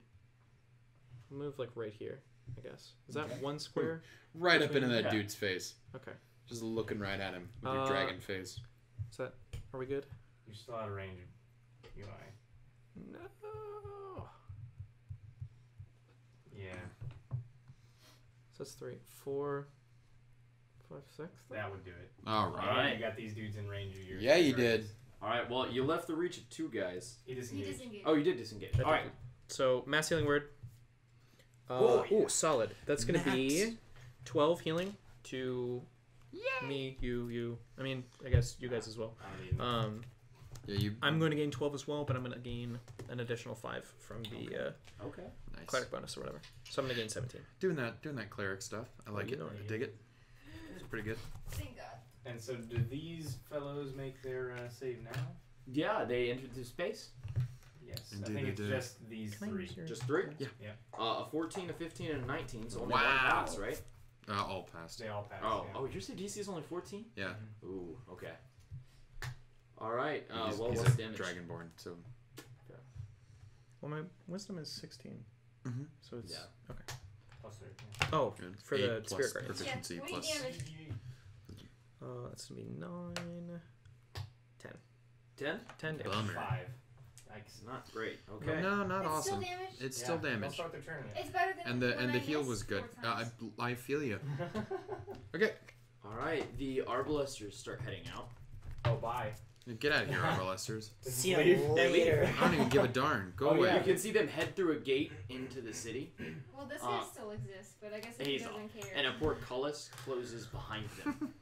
S7: Move like right here. I guess is that 1 square?
S3: Right up into that
S5: Yeah.
S3: dude's face.
S7: Okay.
S3: Just looking right at him with your dragon face.
S7: Is that? Are we good?
S5: You're still out of range. UI.
S7: No.
S5: Yeah.
S7: So that's 3, 4, 5, 6.
S3: That
S5: would do it.
S3: All right.
S8: Alright.
S5: You got these dudes in range of your.
S3: Yeah, you did.
S8: Alright, well, you left the reach of 2 guys.
S5: He
S4: He
S5: disengaged.
S4: disengaged.
S8: Oh, you did disengage. Alright.
S7: So mass healing word. Solid. That's gonna be 12 healing to me, you. I mean, I guess you guys as well.
S3: Yeah, you.
S7: I'm going to gain 12 as well, but I'm going to gain an additional 5 from the
S8: Okay.
S3: Nice.
S7: cleric bonus or whatever. So I'm going to gain 17.
S3: Doing that cleric stuff. I like it. I dig it. It's pretty good.
S4: Thank God.
S5: And so, do these fellows make their save now?
S8: Yeah, they entered the space.
S5: Yes.
S3: Indeed
S5: I think
S3: they
S5: it's
S3: do.
S5: just these
S7: Can I
S5: 3.
S7: use your-
S8: Just 3?
S3: Yeah.
S5: Yeah.
S8: A 14, a 15, and a 19, so only
S3: Wow.
S8: one pass, right?
S3: All passed.
S5: They all pass.
S8: Oh,
S5: yeah.
S8: oh, your DC is only 14?
S3: Yeah.
S8: Ooh, okay. Alright,
S3: He's,
S8: well,
S3: he's
S8: what's
S3: a
S8: damage?
S3: dragonborn, so.
S7: Well, my wisdom is 16.
S3: Mhm.
S7: So it's...
S8: Yeah.
S7: Okay.
S5: Plus 3. Yeah.
S7: Oh,
S3: Good.
S7: for
S3: 8
S7: the
S3: plus
S7: spirit guardians.
S3: proficiency
S4: Yeah, 20
S3: plus.
S4: damage.
S7: That's going to be 9... 10.
S8: 10?
S7: 10 damage.
S3: Bummer.
S5: 5. Yikes.
S8: Not great. Okay.
S3: No, not
S4: It's
S3: awesome.
S4: still damage.
S3: It's
S5: Yeah,
S3: still
S5: Don't
S3: damage.
S5: start the tournament.
S4: It's better than
S3: And the
S4: when I
S3: heal
S4: missed
S3: was good.
S4: 4 times.
S3: I feel you. Okay.
S8: Alright, the Arbalesters start heading out.
S5: Oh, bye.
S3: Get out of here, Arbalesters.
S2: See you
S5: Leave.
S2: later.
S3: I don't even give a darn. Go
S5: Oh,
S3: away.
S8: You can see them head through a gate into the city,
S4: Well, this guy still exists, but I guess he
S8: he's
S4: doesn't care.
S8: and a portcullis closes behind them.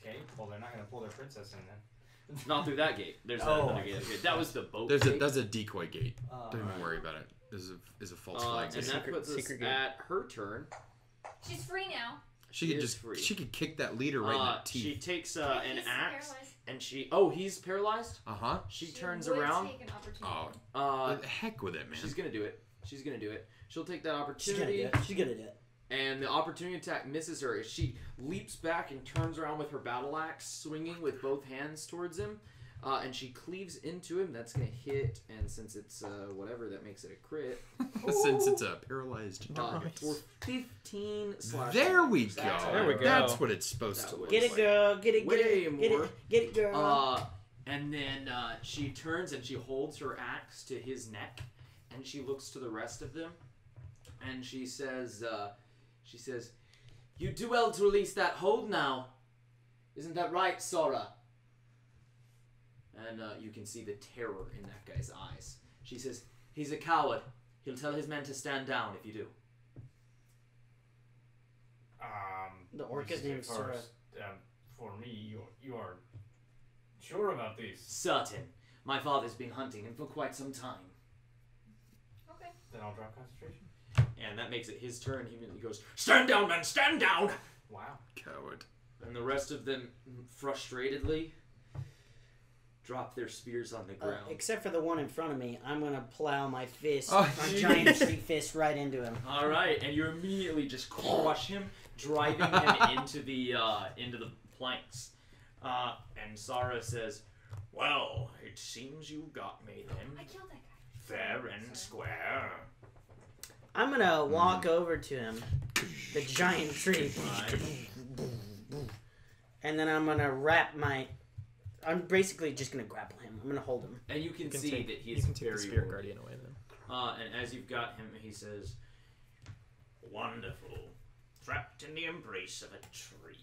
S5: Okay. Well, they're not gonna pull their princess in then.
S8: Not through that gate. There's
S5: Oh.
S8: another gate. Okay, that was the boat
S3: There's
S8: gate.
S3: a decoy gate. Don't even worry about it. This is a false flag.
S8: and that puts us
S7: secret gate.
S8: at her turn.
S4: She's free now.
S3: She could
S8: is
S3: just
S8: free.
S3: she could kick that leader right in the
S8: She
S3: teeth.
S8: takes
S4: He's
S8: an axe
S4: paralyzed.
S8: and she. Oh, he's paralyzed.
S3: Uh-huh.
S8: She
S4: She
S8: turns
S4: would
S8: around.
S4: Take an opportunity.
S3: Oh, heck with it, man.
S8: She's gonna do it. She's gonna do it. She'll take that
S2: She's gonna
S8: opportunity.
S2: do it. She's gonna do it.
S8: And the opportunity attack misses her as she leaps back and turns around with her battle axe, swinging with both hands towards him. And she cleaves into him. That's going to hit. And since it's whatever, that makes it a crit.
S3: Since it's a paralyzed target.
S8: For 15 slash.
S3: There we
S8: damage.
S3: go.
S7: There we go.
S3: That's what it's supposed
S8: That
S3: to look
S8: was-
S2: Get it,
S3: like.
S2: girl. Get it. Get
S8: Way
S2: it. Get
S8: more.
S2: it. Get it, girl.
S8: And then she turns and she holds her axe to his neck. And she looks to the rest of them. And she says, "You do well to release that hold now. Isn't that right, Sora?"
S1: and you can see the terror in that guy's eyes. She says, "He's a coward. He'll tell his men to stand down if you do."
S2: The orc is named Sora.
S5: For me, you are sure about this?
S1: Certain. My father's been hunting him for quite some time.
S4: Okay.
S5: Then I'll drop concentration.
S1: And that makes it his turn. He immediately goes, "Stand down, men! Stand down!"
S5: Wow.
S3: Coward.
S1: And the rest of them, frustratedly, drop their spears on the ground.
S2: Except for the one in front of me, I'm gonna plow my fist,
S3: Oh,
S2: my giant tree fist, right into him.
S1: All right, and you immediately just crush him, driving him into the planks. And Sarah says, "Well, it seems you got me
S4: I
S1: then,
S4: killed that guy.
S1: fair and square."
S2: I'm gonna walk over to him, the giant tree, and then I'm gonna wrap my. I'm basically just gonna grapple him. I'm gonna hold him.
S1: And you can see
S7: take,
S1: that
S7: you
S1: he's
S7: can take
S1: very
S7: the spirit
S1: wounded.
S7: guardian away then.
S1: And as you've got him, he says, "Wonderful, trapped in the embrace of a tree."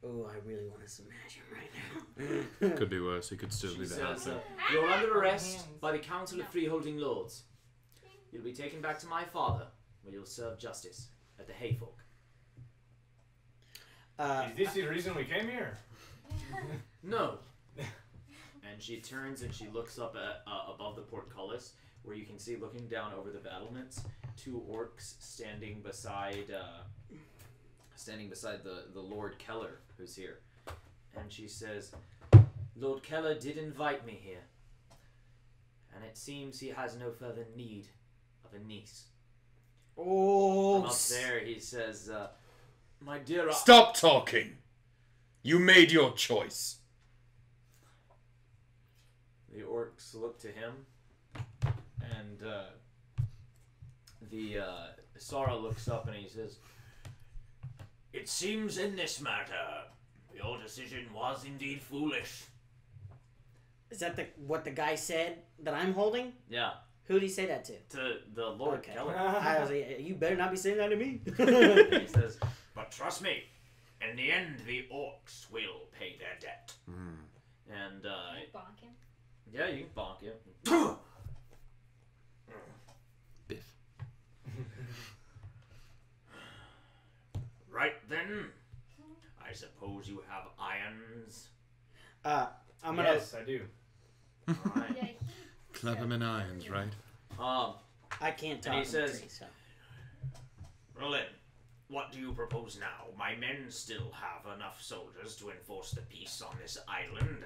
S2: Oh, I really want to smash him right now.
S3: Could be worse. He could still
S1: She
S3: be the
S1: says,
S3: halfling.
S1: "You're under arrest by the Council of Freeholding Lords. You'll be taken back to my father, where you'll serve justice at the Hayfork."
S5: Is this the reason we came here?
S1: "No." And she turns and she looks up at, above the portcullis, where you can see, looking down over the battlements, two orcs standing beside the Lord Keller, who's here. And she says, "Lord Keller did invite me here, and it seems he has no further need of a niece."
S2: Oh,
S1: From up there, he says, "My dear..."
S3: Stop talking! You made your choice.
S1: The orcs look to him, and Sara looks up and he says, "It seems in this matter, your decision was indeed foolish."
S2: Is that what the guy said that I'm holding?
S1: Yeah,
S2: Who did he say that to?
S1: to the Lord
S2: Okay.
S1: Keller.
S2: I was like, you better not be saying that to me.
S1: He says, "But trust me, in the end, the orcs will pay their debt." And,
S4: Can I bonk him?
S1: yeah, you can bonk him.
S3: Biff.
S1: Right then, I suppose you have irons.
S2: I'm gonna.
S5: Yes, I do.
S1: Alright.
S4: Yeah,
S3: Clap him in irons, right?
S2: I can't talk.
S1: And he
S2: to the
S1: says-
S2: tree, so.
S1: Roland, what do you propose now? My men still have enough soldiers to enforce the peace on this island.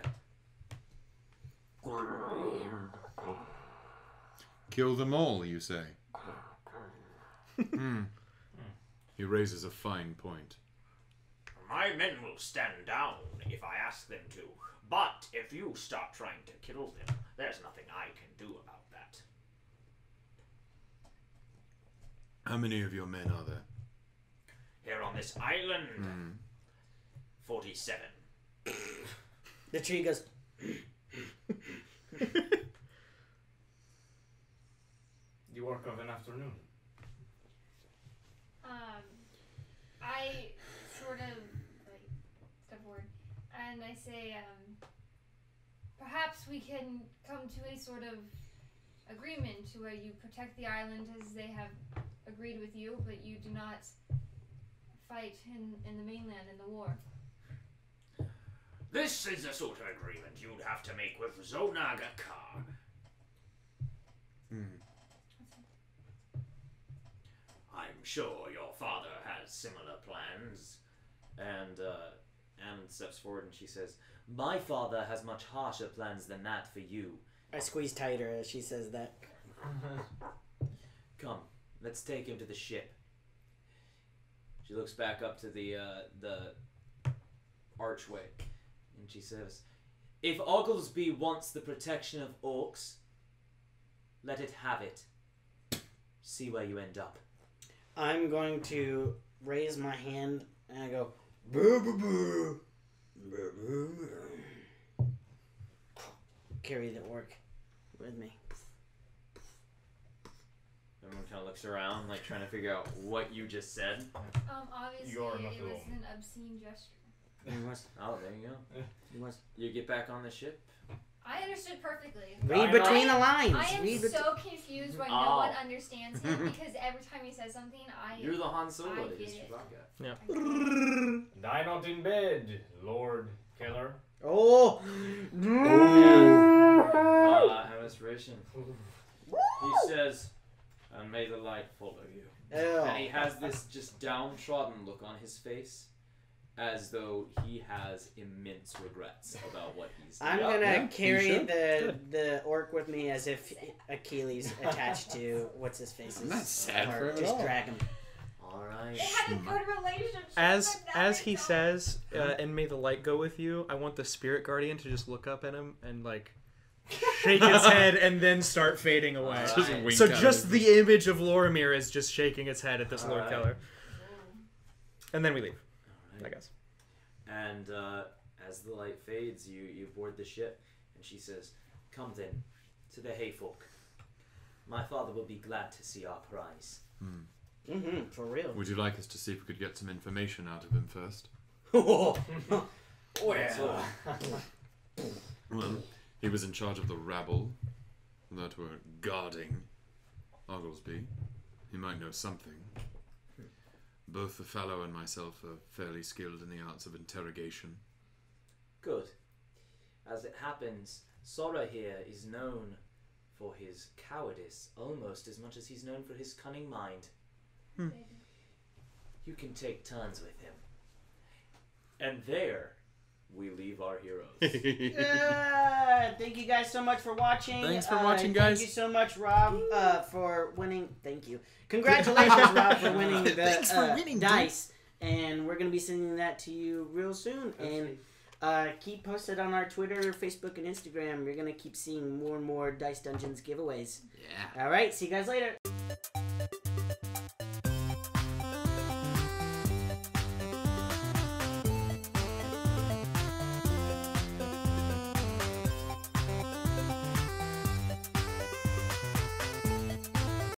S3: Kill them all, you say? He raises a fine point.
S1: My men will stand down if I ask them to, but if you start trying to kill them, there's nothing I can do about that.
S3: How many of your men are there?
S1: Here on this island, 47.
S2: The tree goes.
S5: The work of an afternoon.
S4: I sort of like step forward and I say, perhaps we can come to a sort of agreement to where you protect the island as they have agreed with you, but you do not fight in the mainland in the war.
S1: This is the sort of agreement you'd have to make with Zonaga Khan. I'm sure your father has similar plans. And Anne steps forward and she says, "My father has much harsher plans than that for you.
S2: I squeeze tighter as she says that.
S1: Come, let's take him to the ship." She looks back up to the archway, and she says, "If Ogelsby wants the protection of orcs, let it have it. See where you end up."
S2: I'm going to raise my hand and I go. Boo, boo, boo. Boo, boo, boo. Carry the orc with me.
S1: Everyone kind of looks around, trying to figure out what you just said.
S4: Obviously
S5: You are not
S4: it was
S5: alone.
S4: an obscene gesture.
S2: You must.
S8: Oh, there you go.
S2: You must
S8: You get back on the ship.
S4: I understood perfectly.
S2: read between the lines.
S4: I am
S2: Read
S4: so confused when no one understands him because every time he says something,
S8: You're the Han Solo
S4: I
S8: to
S4: get
S8: his
S4: it.
S8: Chewbacca.
S5: Die not in bed, Lord Keller.
S2: Oh.
S8: Administration. He says, and may the light follow you. And he has this just downtrodden look on his face, as though he has immense regrets about what he's done.
S2: I'm gonna carry
S3: should.
S2: the orc with me as if Achilles attached to what's his face.
S3: I'm not sad
S2: or
S3: for him at
S2: just
S3: all.
S2: drag him.
S8: Alright.
S4: They had a good relationship.
S7: As
S4: but now
S7: he
S4: they don't.
S7: says, and may the light go with you, I want the spirit guardian to just look up at him and like shake his head and then start fading away.
S3: Just wink
S7: So
S3: at
S7: just
S3: him.
S7: the image of Lorimir is just shaking its head at this Lord
S8: Alright.
S7: Keller. And then we leave, I guess.
S8: And as the light fades, you board the ship, and she says, "Come then, to the Hayfolk. My father will be glad to see our prize."
S2: Mm-hmm. For real.
S3: Would you like us to see if we could get some information out of him first?
S8: Well,
S3: Well, he was in charge of the rabble that were guarding Ogelsby. He might know something. Both the fellow and myself are fairly skilled in the arts of interrogation.
S8: good. As it happens, Sora here is known for his cowardice almost as much as he's known for his cunning mind. You can take turns with him. And there, we leave our heroes.
S2: Thank you guys so much for watching.
S3: Thanks for watching, guys.
S2: Thank you so much, Rob, for winning. Thank you. Congratulations, Rob, for winning the
S3: Thanks for winning, dude.
S2: dice. And we're going to be sending that to you real soon. And keep posted on our Twitter, Facebook, and Instagram. You're going to keep seeing more and more Dice Dungeons giveaways.
S3: Yeah.
S2: All right. See you guys later.